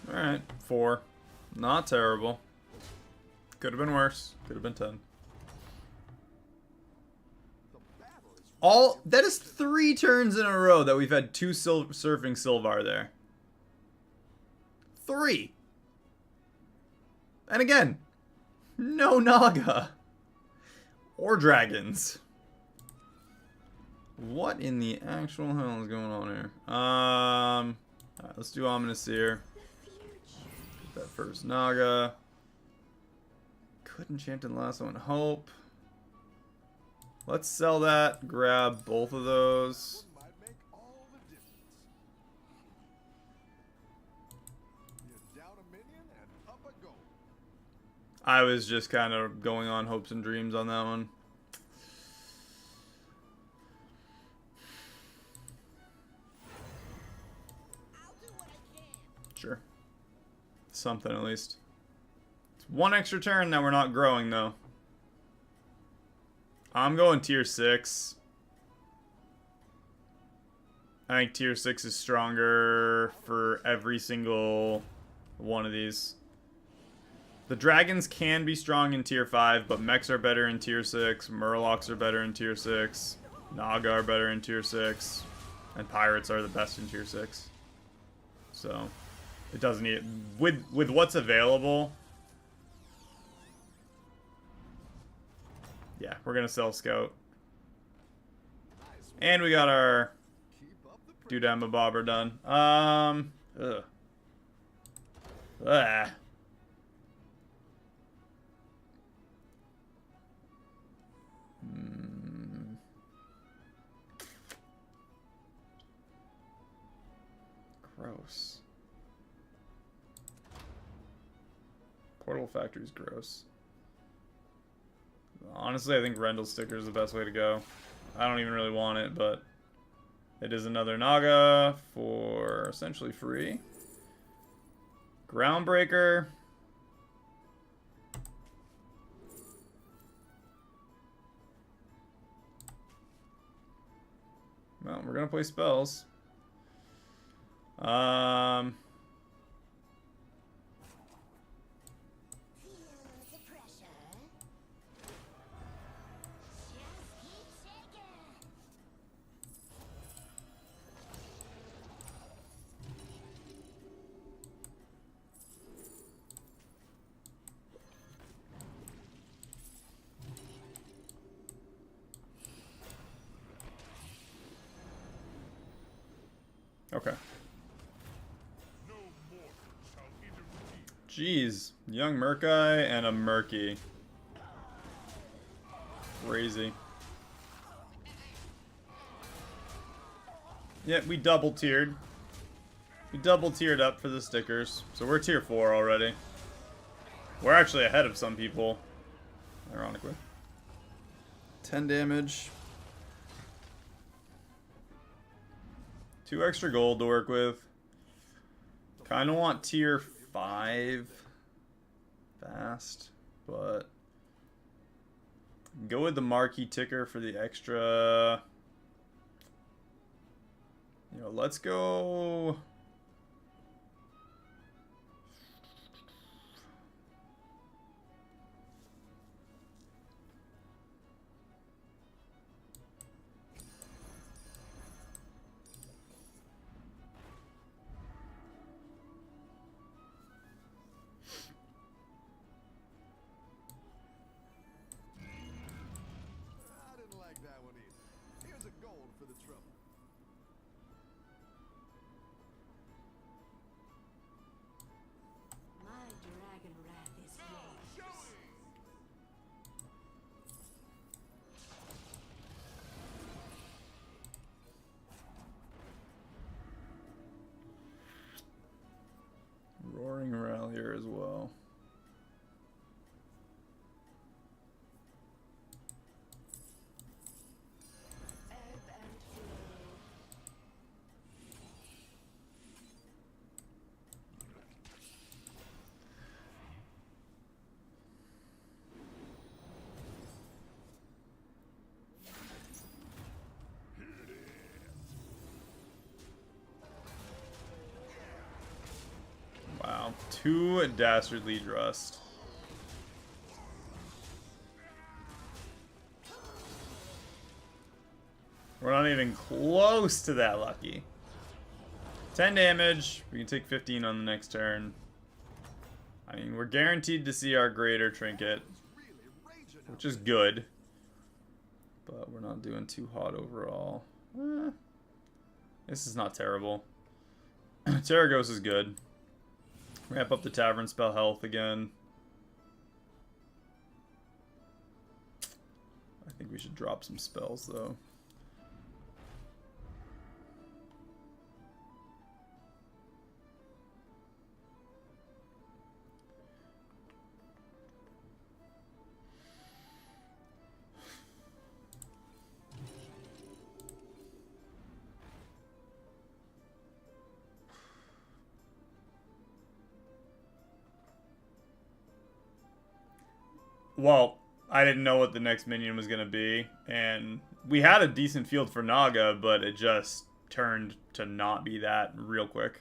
Alright, 4. Not terrible. Could have been worse. Could have been 10. The battle is All that is 3 turns in a row that we've had 2 surfing Sylvar there. 3. And again, no Naga or dragons. What in the actual hell is going on here? Alright, let's do Ominous Seer. Get that first Naga. Could enchant in the last one. Hope. Let's sell that. Grab both of those. might make all the difference. You're down a minion and up a goal. I was just kind of going on hopes and dreams on that one. I'll do what I can. Sure. Something at least. It's 1 extra turn that we're not growing though. I'm going tier 6. I think tier 6 is stronger for every single one of these. The dragons can be strong in tier 5, but mechs are better in tier 6, murlocs are better in tier 6, Naga are better in tier 6, and pirates are the best in tier 6. So, it doesn't need... With what's available... Yeah, we're gonna sell Scout. And we got our Keep up the pressure. Doodad Bobber done. Ugh. Ah. Gross. Portal Factory's gross. Honestly, I think Rendell Sticker is the best way to go. I don't even really want it, but it is another Naga for essentially free. Groundbreaker. Well, we're gonna play spells. Feel the pressure. Just keep shaking. Okay. Jeez, young Murkai and a Murky. Crazy. Yep, we double tiered. We double tiered up for the stickers. So we're tier 4 already. We're actually ahead of some people, ironically. 10 damage. 2 extra gold to work with. Kind of want tier 5 fast, but go with the marquee ticker for the extra. You know, let's go. Wow. 2 Dastardly Drust. We're not even close to that lucky. 10 damage. We can take 15 on the next turn. I mean, we're guaranteed to see our greater trinket, which is good. But we're not doing too hot overall. This is not terrible. Terragos is good. Ramp up the tavern spell health again. I think we should drop some spells though. Well, I didn't know what the next minion was going to be, and we had a decent field for Naga, but it just turned to not be that real quick.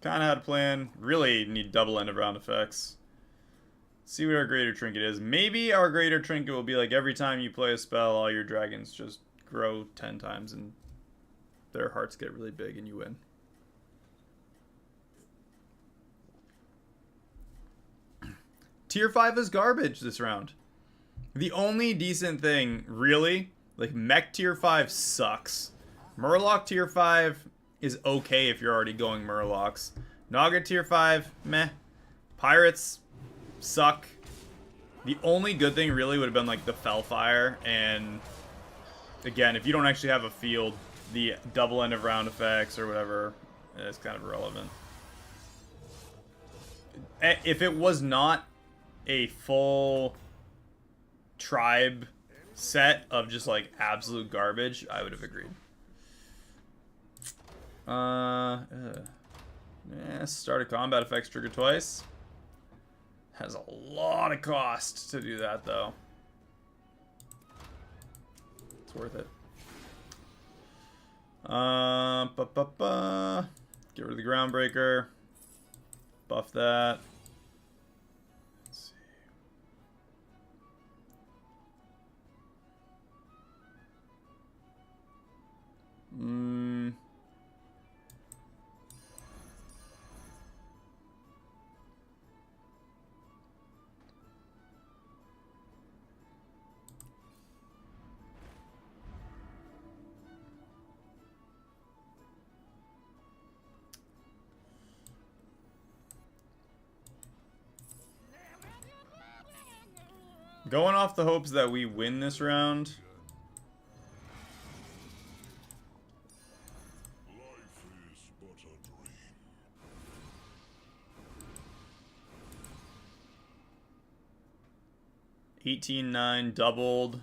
Kind of had a plan. Really need double end of round effects. See what our greater trinket is. Maybe our greater trinket will be like every time you play a spell, all your dragons just grow 10 times and their hearts get really big and you win. Tier 5 is garbage this round. The only decent thing, really, like Mech Tier 5 sucks. Murloc Tier 5 is okay if you're already going Murlocs. Naga Tier 5, meh. Pirates suck. The only good thing really would have been like the Fellfire, and again, if you don't actually have a field, the double end of round effects or whatever is kind of irrelevant. If it was not a full tribe set of just like absolute garbage, I would have agreed. Yeah, start a combat effects trigger twice. Has a lot of cost to do that, though. It's worth it. Get rid of the Groundbreaker. Buff that. Let's see. Going off the hopes that we win this round. Life is but a dream. 18-9 doubled.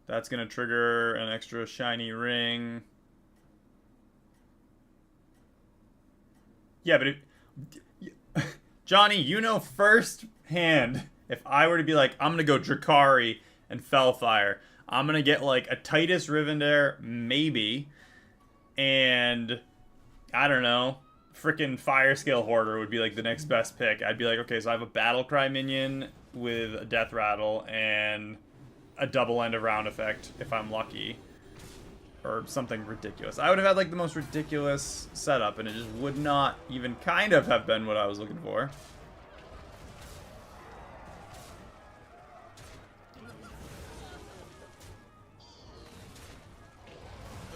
That's going to trigger an extra shiny ring. Yeah, but Johnny, you know firsthand, if I were to be like, I'm going to go Drakari and Fellfire, I'm going to get like a Titus Rivendare, maybe, and I don't know, freaking Fire Scale Hoarder would be like the next best pick. I'd be like, okay, so I have a Battlecry minion with a Death Rattle and a double end of round effect if I'm lucky. Or something ridiculous. I would have had like the most ridiculous setup and it just would not even kind of have been what I was looking for.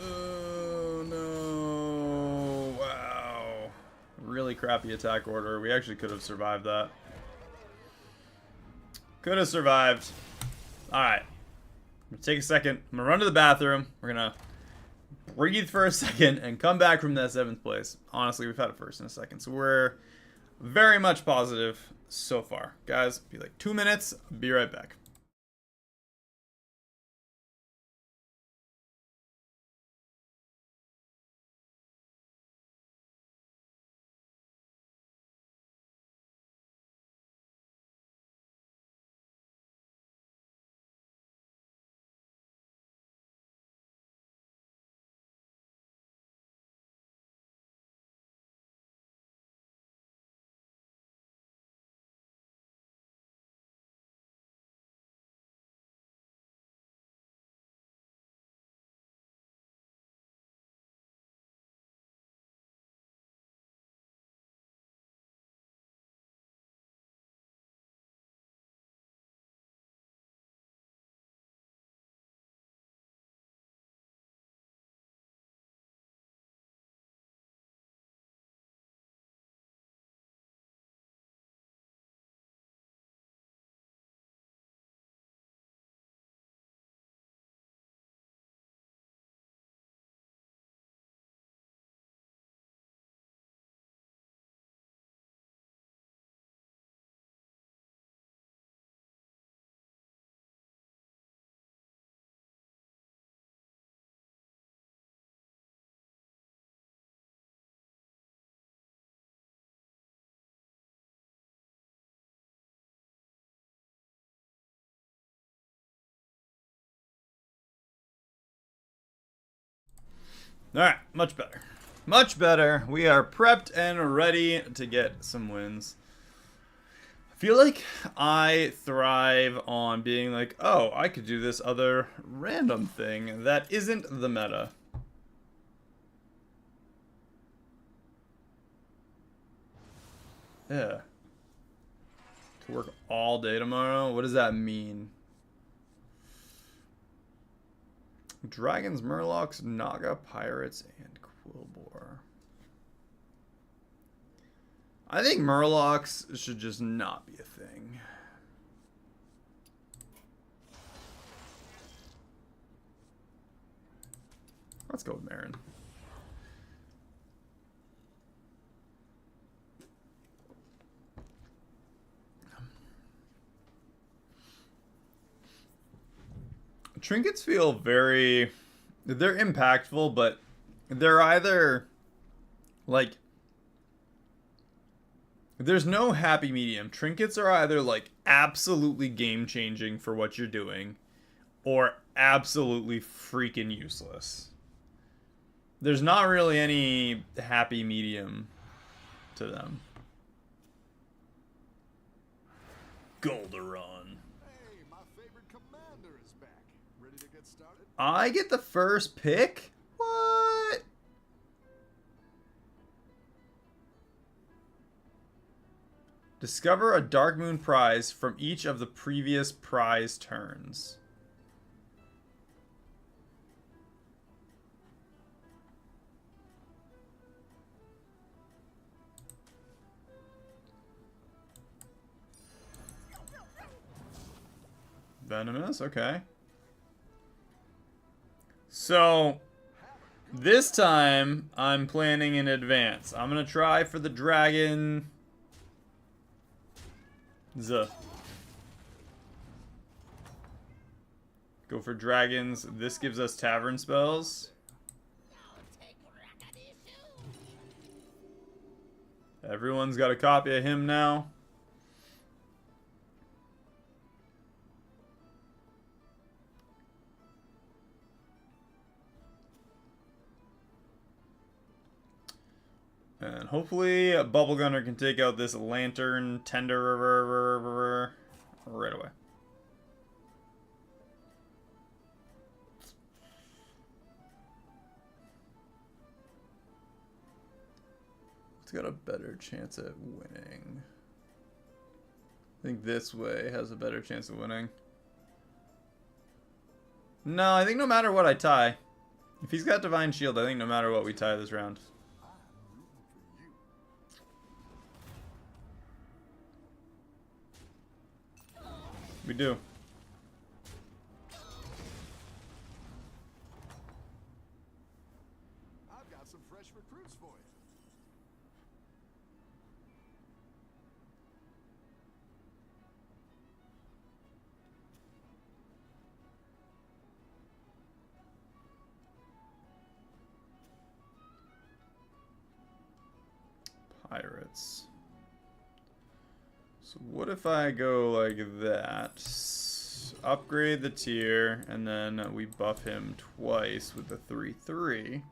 Oh no. Wow. Really crappy attack order. We actually could have survived that. Could have survived. Alright. I'm gonna take a second. I'm gonna run to the bathroom. We're gonna breathe for a second and come back from that 7th place. Honestly, we've had a first and a second, so we're very much positive so far. Guys, be like 2 minutes. Be right back. Alright, much better. Much better. We are prepped and ready to get some wins. I feel like I thrive on being like, oh, I could do this other random thing that isn't the meta. Yeah. To work all day tomorrow? What does that mean? Dragons, Murlocs, Naga, Pirates, and Quillbore. I think Murlocs should just not be a thing. Let's go with Marin. Trinkets feel very... They're impactful, but they're either... Like... There's no happy medium. Trinkets are either, like, absolutely game-changing for what you're doing, or absolutely freaking useless. There's not really any happy medium to them. Golderon. Hey, my favorite commander is back. Ready to get started? I get the first pick? What? Discover a Dark Moon prize from each of the previous prize turns. Venomous, okay. So, this time, I'm planning in advance. I'm gonna try for the dragon... Go for dragons. This gives us tavern spells. Everyone's got a copy of him now. And hopefully Bubble Gunner can take out this Lantern Tender right away. It's got a better chance at winning. I think this way has a better chance of winning. No, I think no matter what I tie. If he's got Divine Shield, I think no matter what we tie this round. We do. I've got some fresh recruits for you. Pirates. So what if I go like that? Upgrade the tier, and then we buff him twice with the 3/3.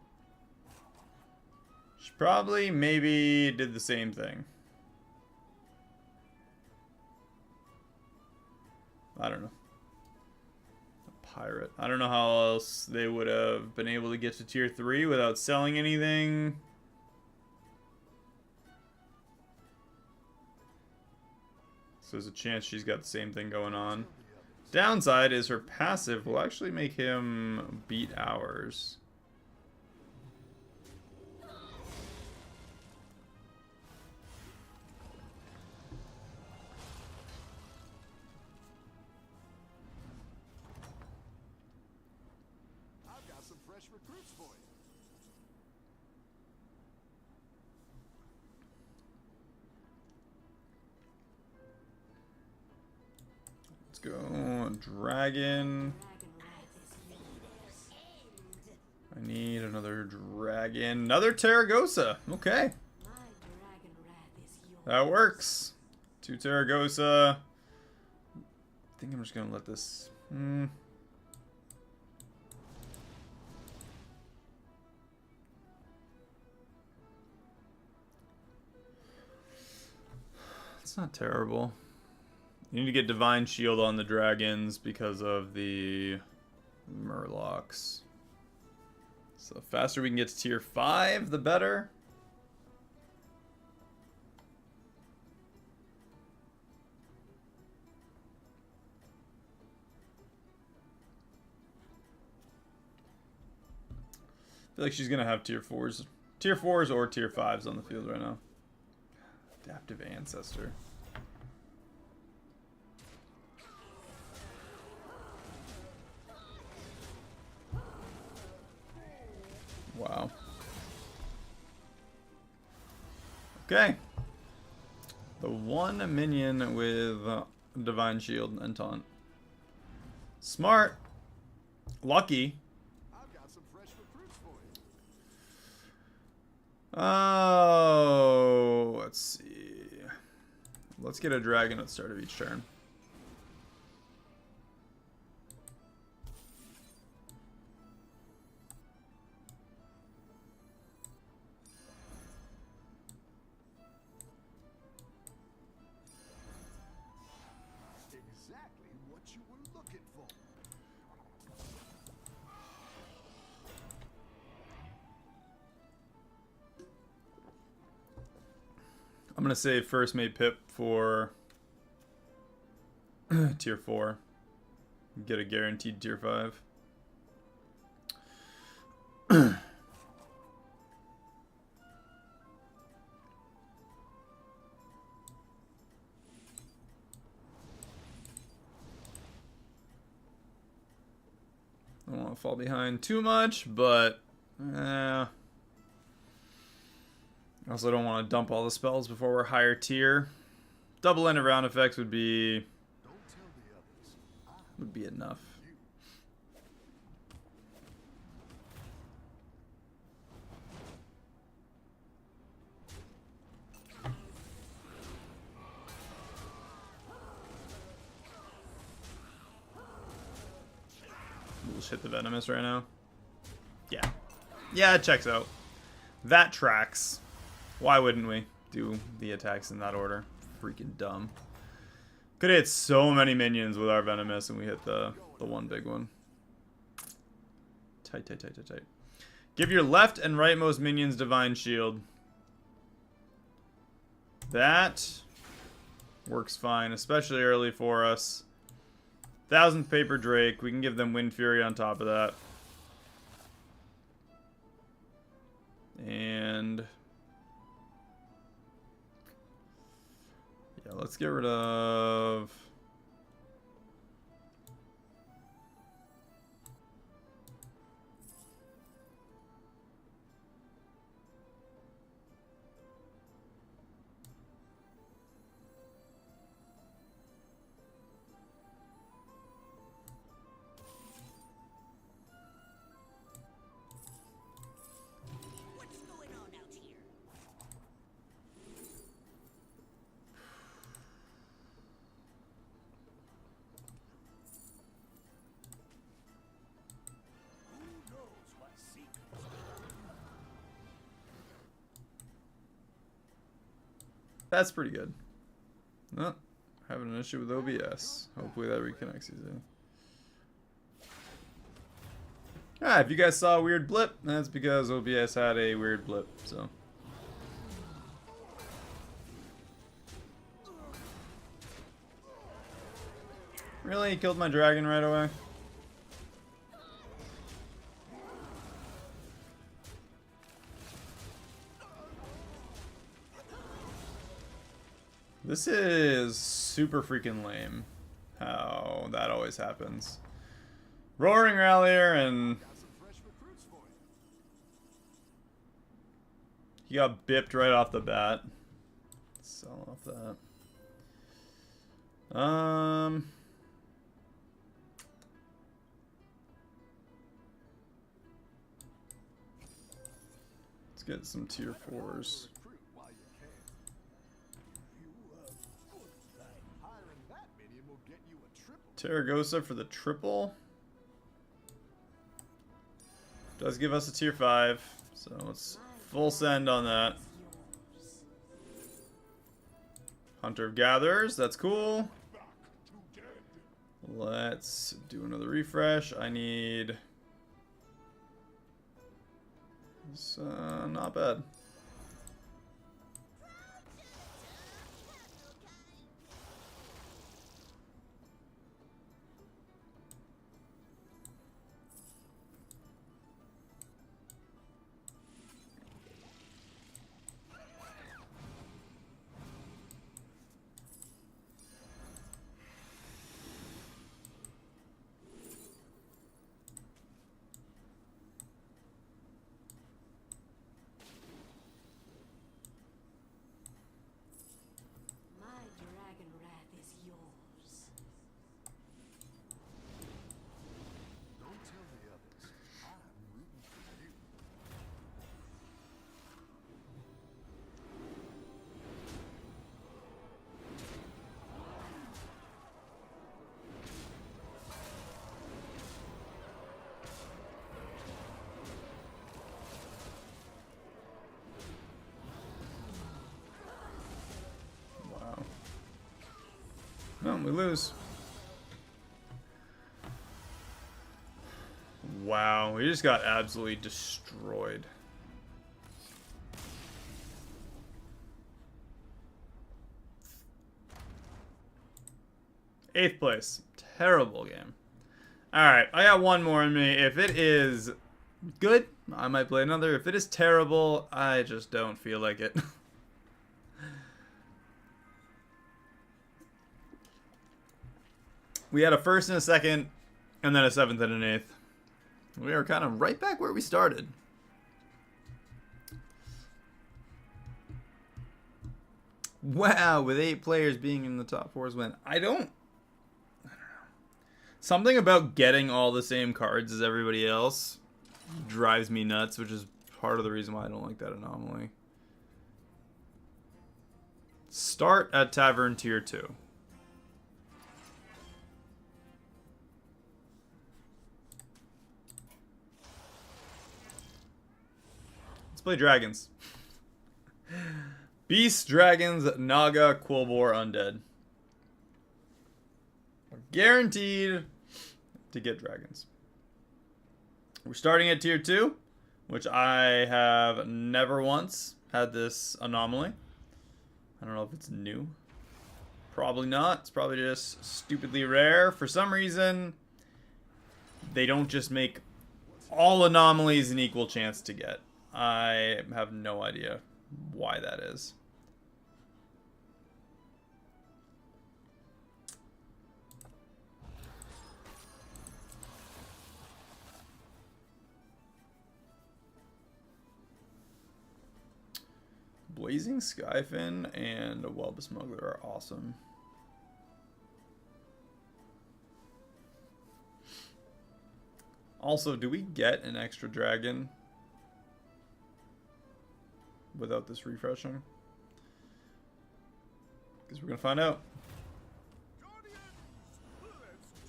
Should probably maybe did the same thing. I don't know. A pirate. I don't know how else they would have been able to get to tier 3 without selling anything. So there's a chance she's got the same thing going on. Downside is her passive will actually make him beat ours. I've got some fresh recruits for you. Let's go. Dragon. I need another dragon. Another Terragosa. Okay. That works. 2 Terragosa. I think I'm just going to let this... It's not terrible. You need to get Divine Shield on the dragons because of the Murlocs. So the faster we can get to tier 5, the better. I feel like she's gonna have tier 4s or tier 5s on the field right now. Adaptive Ancestor. Wow. Okay. The one minion with Divine Shield and Taunt. Smart. Lucky. I've got some fresh recruits for you. Oh, let's see. Let's get a dragon at the start of each turn. Exactly what you were looking for. I'm gonna save first mate Pip for tier 4. Get a guaranteed tier 5. I don't want to fall behind too much, but I also don't want to dump all the spells before we're higher tier. Double end of round effects would be Don't tell the others. enough. We'll just hit the Venomous right now. Yeah. Yeah, it checks out. That tracks. Why wouldn't we do the attacks in that order? Freaking dumb. Could hit so many minions with our Venomous and we hit the one big one. Tight, tight, tight, tight, tight. Give your left and rightmost minions Divine Shield. That works fine, especially early for us. 1000th Paper Drake. We can give them Wind Fury on top of that. And yeah, let's get rid of What's going on out here? Who knows what secrets? That's pretty good. Oh, having an issue with OBS. Hopefully that reconnects easily. Ah, if you guys saw a weird blip, that's because OBS had a weird blip, so. Really? He killed my dragon right away? This is super freaking lame. How that always happens. Roaring Rallier and Got some fresh recruits for you. he got bipped right off the bat. Sell off that. Let's get some tier 4s. Recruit while you can. Hiring that minion will get you a triple. Terragosa for the triple. Does give us a tier 5, so let's full send on that. Hunter of Gatherers, that's cool. Let's do another refresh. I need... It's not bad. My dragon wrath is yours. Don't tell the others. I'm rooting for you. Wow. No, we lose. Wow, we just got absolutely destroyed. Eighth place. Terrible game. Alright, I got one more in me. If it is good, I might play another. If it is terrible, I just don't feel like it. We had a first and a second, and then a seventh and an eighth. We are kind of right back where we started. Wow, with 8 players being in the top 4's win. I don't know. Something about getting all the same cards as everybody else drives me nuts, which is part of the reason why I don't like that anomaly. Start at Tavern Tier 2. Let's play dragons. Beasts, dragons, Naga, Quilboar, Undead. We're guaranteed to get dragons. We're starting at Tier 2, which I have never once had this anomaly. I don't know if it's new. Probably not. It's probably just stupidly rare. For some reason, they don't just make all anomalies an equal chance to get. I have no idea why that is. Blazing Skyfin and a Whelp Smuggler are awesome. Also, do we get an extra dragon without this refreshing? Because we're going to find out. Guardians, let's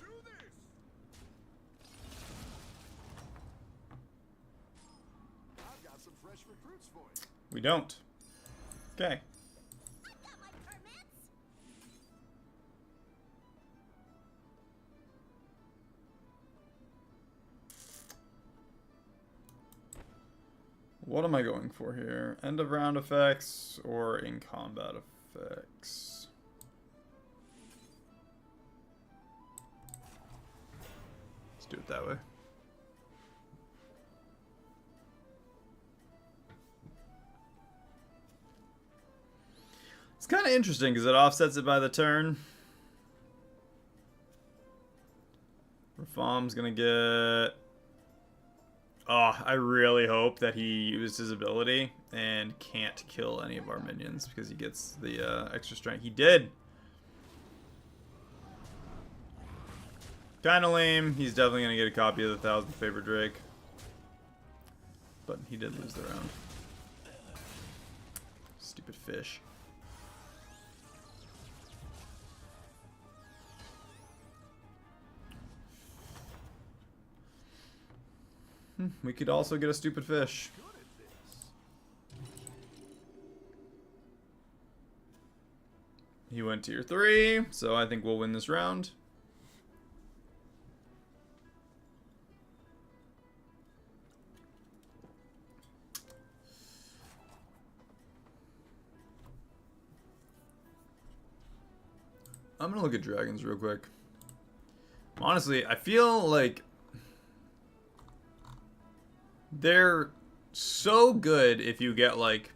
do this. I've got some fresh recruits for you. We don't. Okay. I've got my permits. What am I going for here? End of round effects or in combat effects? Let's do it that way. It's kind of interesting because it offsets it by the turn. Rafam's gonna get... Oh, I really hope that he used his ability and can't kill any of our minions because he gets the extra strength. He did! Kinda lame. He's definitely gonna get a copy of the 1000th Favorite Drake. But he did lose the round. Stupid fish. We could also get a stupid fish. Good at this. He went tier 3, so I think we'll win this round. I'm gonna look at dragons real quick. Honestly, I feel like they're so good if you get like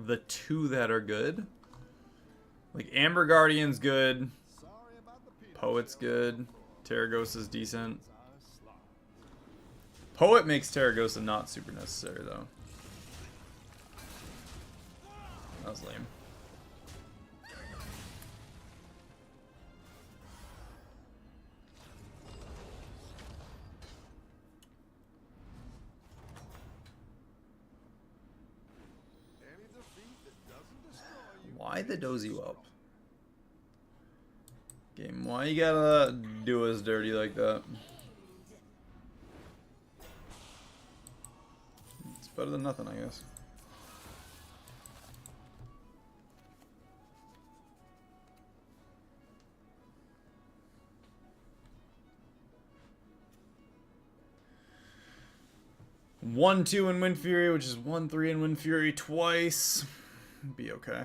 the 2 that are good. Like Amber Guardian's good, Sorry about the peanut Poet's shell. good, Terragosa's decent. Size slot. Poet makes Terragosa not super necessary though. That was lame. Any defeat that doesn't destroy you. Why the dozy whelp? Game, why you gotta do us dirty like that? It's better than nothing, I guess. One, 2 in Wind Fury, which is 1, 3 in Wind Fury twice. Be okay.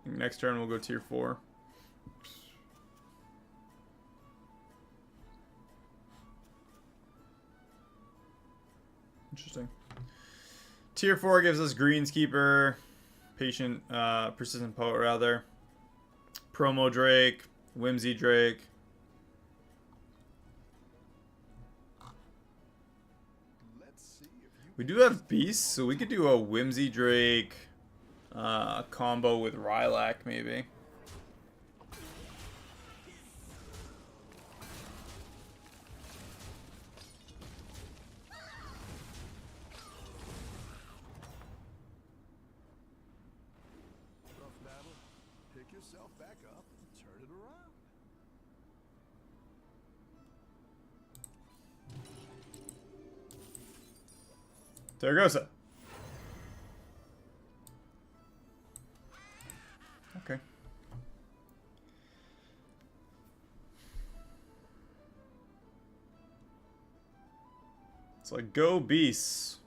I think next turn we'll go tier 4. Interesting. Tier 4 gives us Greenskeeper, Persistent Poet rather, Promo Drake, Whimsy Drake. Let's see if you We do have Beasts, so we could do a Whimsy Drake combo with Rylak maybe. rough battle. Pick yourself back up and turn it around. Terragosa. Okay. It's like go Beasts.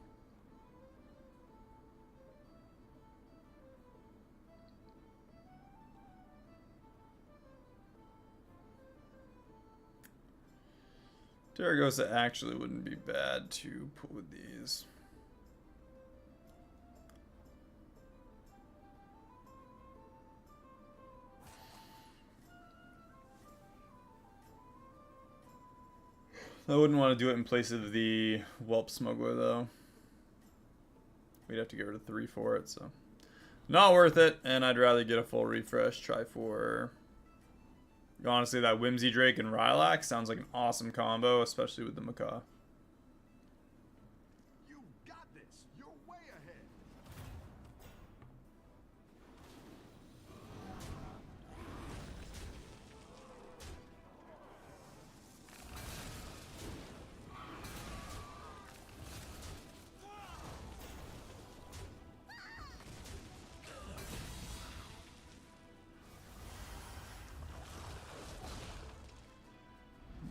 Terragosa actually wouldn't be bad to put with these. I wouldn't want to do it in place of the Whelp Smuggler, though. We'd have to get rid of 3 for it, so... Not worth it, and I'd rather get a full refresh. Try for... Honestly, that Whimsy Drake and Rylak sounds like an awesome combo, especially with the Macaw. You got this. You're way ahead.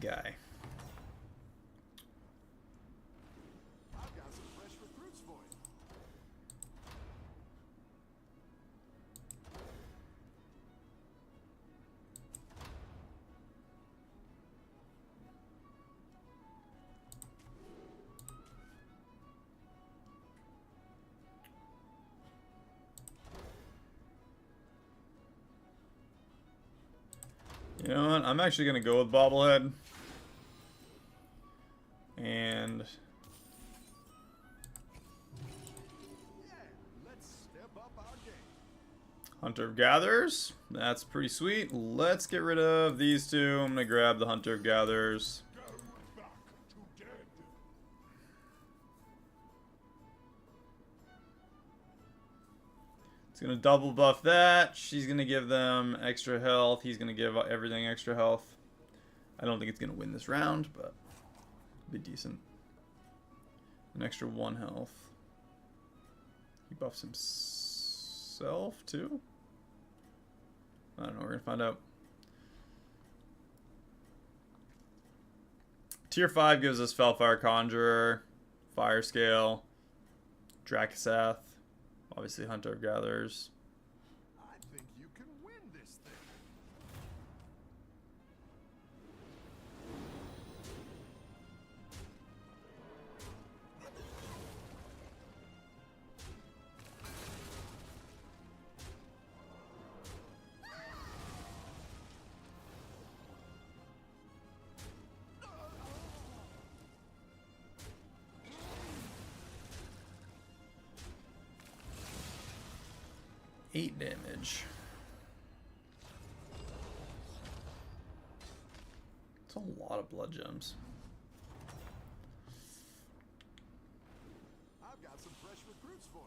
Guy. I've got some fresh recruits for you. You know what? I'm actually going to go with Bobblehead. And... Yeah, let's step up our game. Hunter of Gatherers. That's pretty sweet. Let's get rid of these 2. I'm going to grab the Hunter of Gatherers. Go back to dead. It's going to double buff that. She's going to give them extra health. He's going to give everything extra health. I don't think it's going to win this round, but it'll be decent. An extra 1 health. He buffs him self too? I don't know, we're gonna find out. Tier 5 gives us Felfire Conjurer, Fire Scale, Dracasath, obviously Hunter of Gatherers. I think you can win this thing. 8 damage. It's a lot of blood gems. I've got some fresh recruits for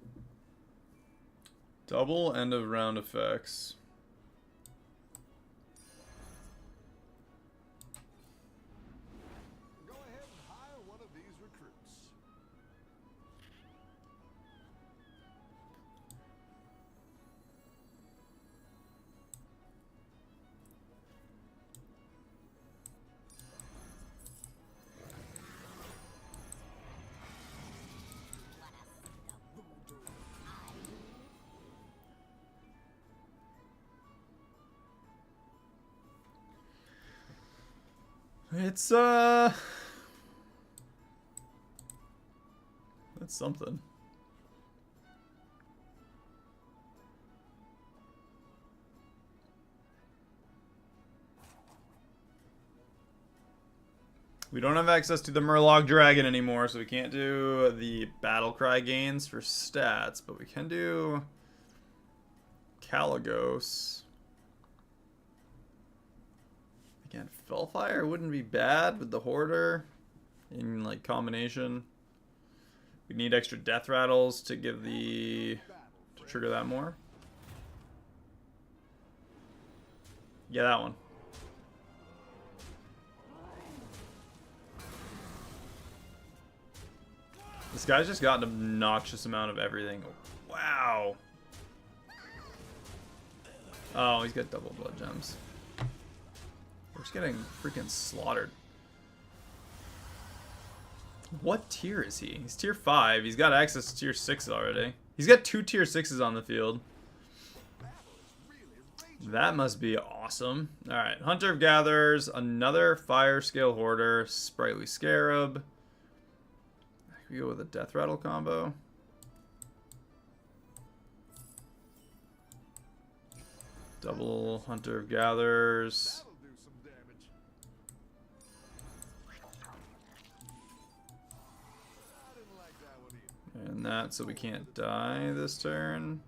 you. Double end of round effects. Go ahead and hire one of these recruits. It's that's something. We don't have access to the Murloc Dragon anymore, so we can't do the battle cry gains for stats, but we can do Caligos. Again, Felfire wouldn't be bad with the Hoarder in like combination. We need extra death rattles to give the to trigger that more. Yeah, that one. This guy's just got an obnoxious amount of everything. Wow. Oh, he's got double blood gems. We're just getting freaking slaughtered. What tier is he? He's tier 5. He's got access to tier 6 already. He's got 2 tier 6s on the field. That must be awesome. Alright, Hunter of Gatherers, another Fire Scale Hoarder, Sprightly Scarab. We go with a Death Rattle combo. Double Hunter of Gatherers. That'll do some damage. I didn't like that one either. And that so we can't die this turn.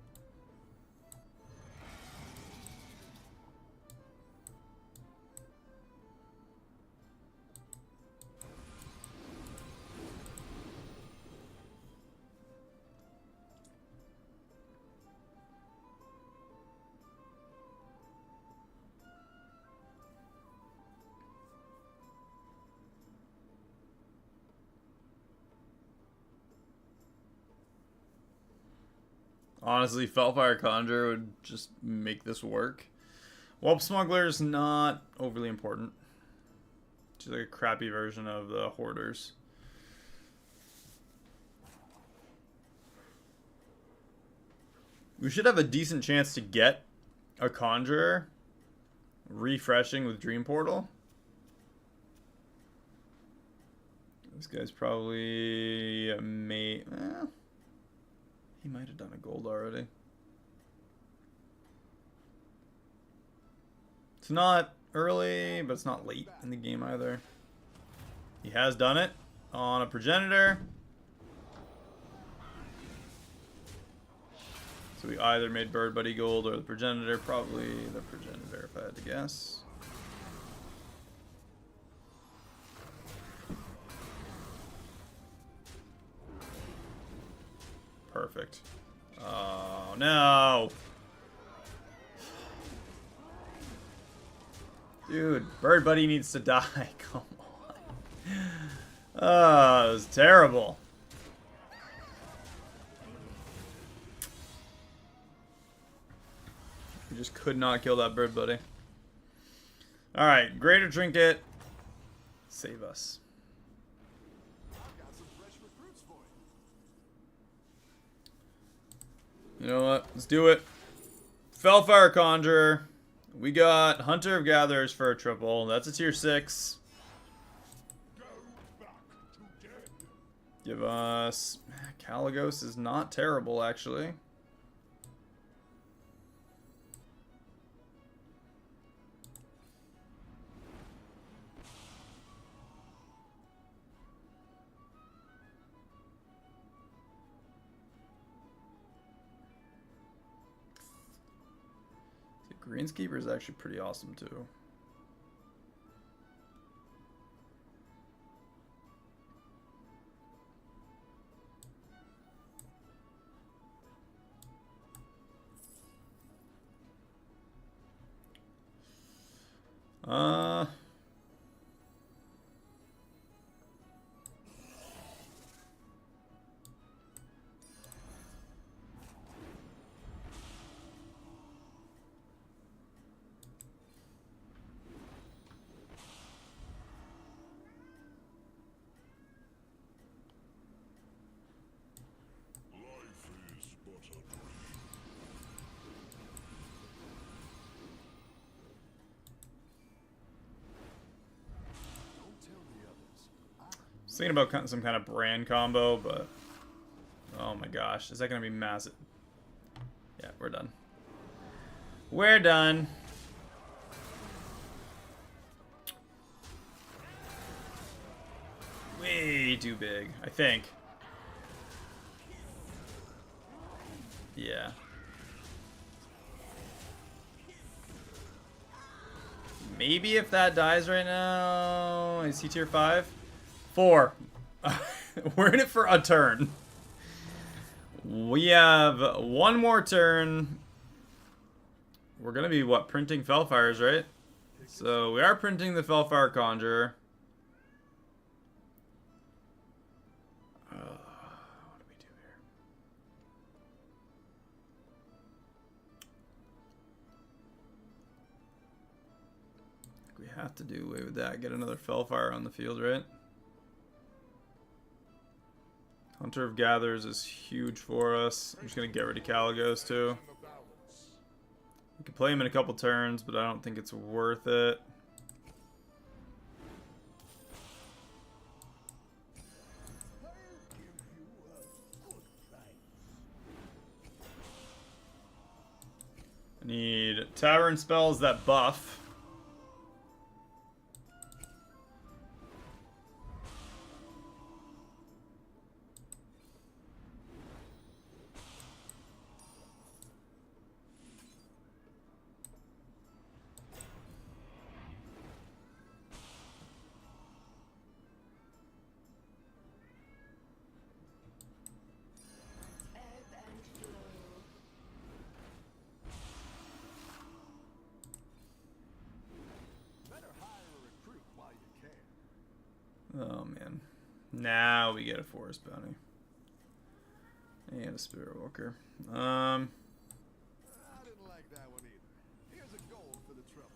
Honestly, Felfire Conjurer would just make this work. Whelp Smuggler's not overly important. Just like a crappy version of the Hoarders. We should have a decent chance to get a Conjurer refreshing with Dream Portal. This guy's probably he might have done a gold already. It's not early, but it's not late in the game either. He has done it on a Progenitor. So we either made Bird Buddy gold or the Progenitor. Probably the Progenitor if I had to guess. Perfect. Oh, no. Dude, Bird Buddy needs to die. Come on. Oh, it was terrible. We just could not kill that bird, buddy. Alright, greater trinket. Save us. I've got some fresh recruits for you. You know what? Let's do it. Fellfire Conjurer. We got Hunter of Gatherers for a triple. That's a tier 6. Go back to dead. Give us... Caligos is not terrible, actually. Greenskeeper is actually pretty awesome, too. Life is but a dream. Don't tell the others. I was thinking about some kind of brand combo, but... Oh my gosh, is that going to be massive? Yeah, we're done. We're done. Way too big, I think. Yeah. Maybe if that dies right now... Is he tier 5? 4. We're in it for a turn. We have one more turn. We're going to be, what, printing Fellfires, right? So we are printing the Fellfire Conjurer. What do we do here? We have to do away with that. Get another Fellfire on the field, right? Hunter of Gatherers is huge for us. I'm just going to get rid of Caligos, too. We could play him in a couple turns, but I don't think it's worth it. I need Tavern spells that buff. Oh man. Now we get a forest bounty. And a spirit walker. I didn't like that one either. Here's a gold for the trouble.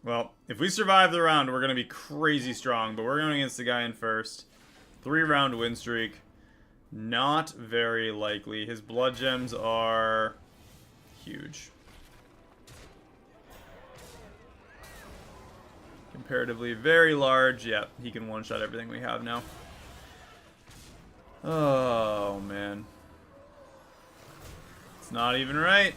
Well, if we survive the round, we're going to be crazy strong. But we're going against the guy in first. 3-round win streak. Not very likely. His blood gems are huge. Comparatively very large. Yeah, he can one-shot everything we have now. Oh, man. It's not even right.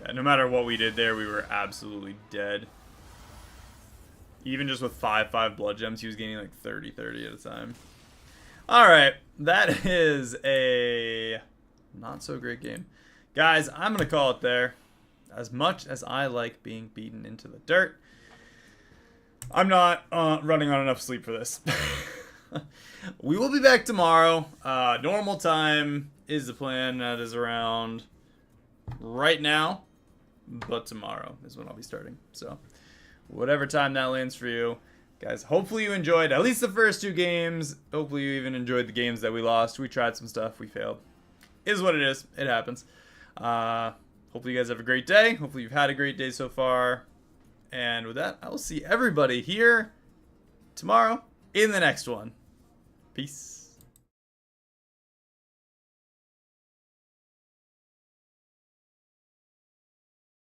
Yeah, no matter what we did there, we were absolutely dead. Even just with 5/5 blood gems, he was gaining like 30 at a time. Alright, that is a not so great game. Guys, I'm going to call it there. As much as I like being beaten into the dirt, I'm not running on enough sleep for this. We will be back tomorrow. Normal time is the plan. That is around right now, but tomorrow is when I'll be starting. So whatever time that lands for you. Guys, hopefully you enjoyed at least the first 2 games. Hopefully you even enjoyed the games that we lost. We tried some stuff. We failed. Is what it is. It happens. Hopefully you guys have a great day. Hopefully you've had a great day so far. And with that, I will see everybody here tomorrow in the next one. Peace.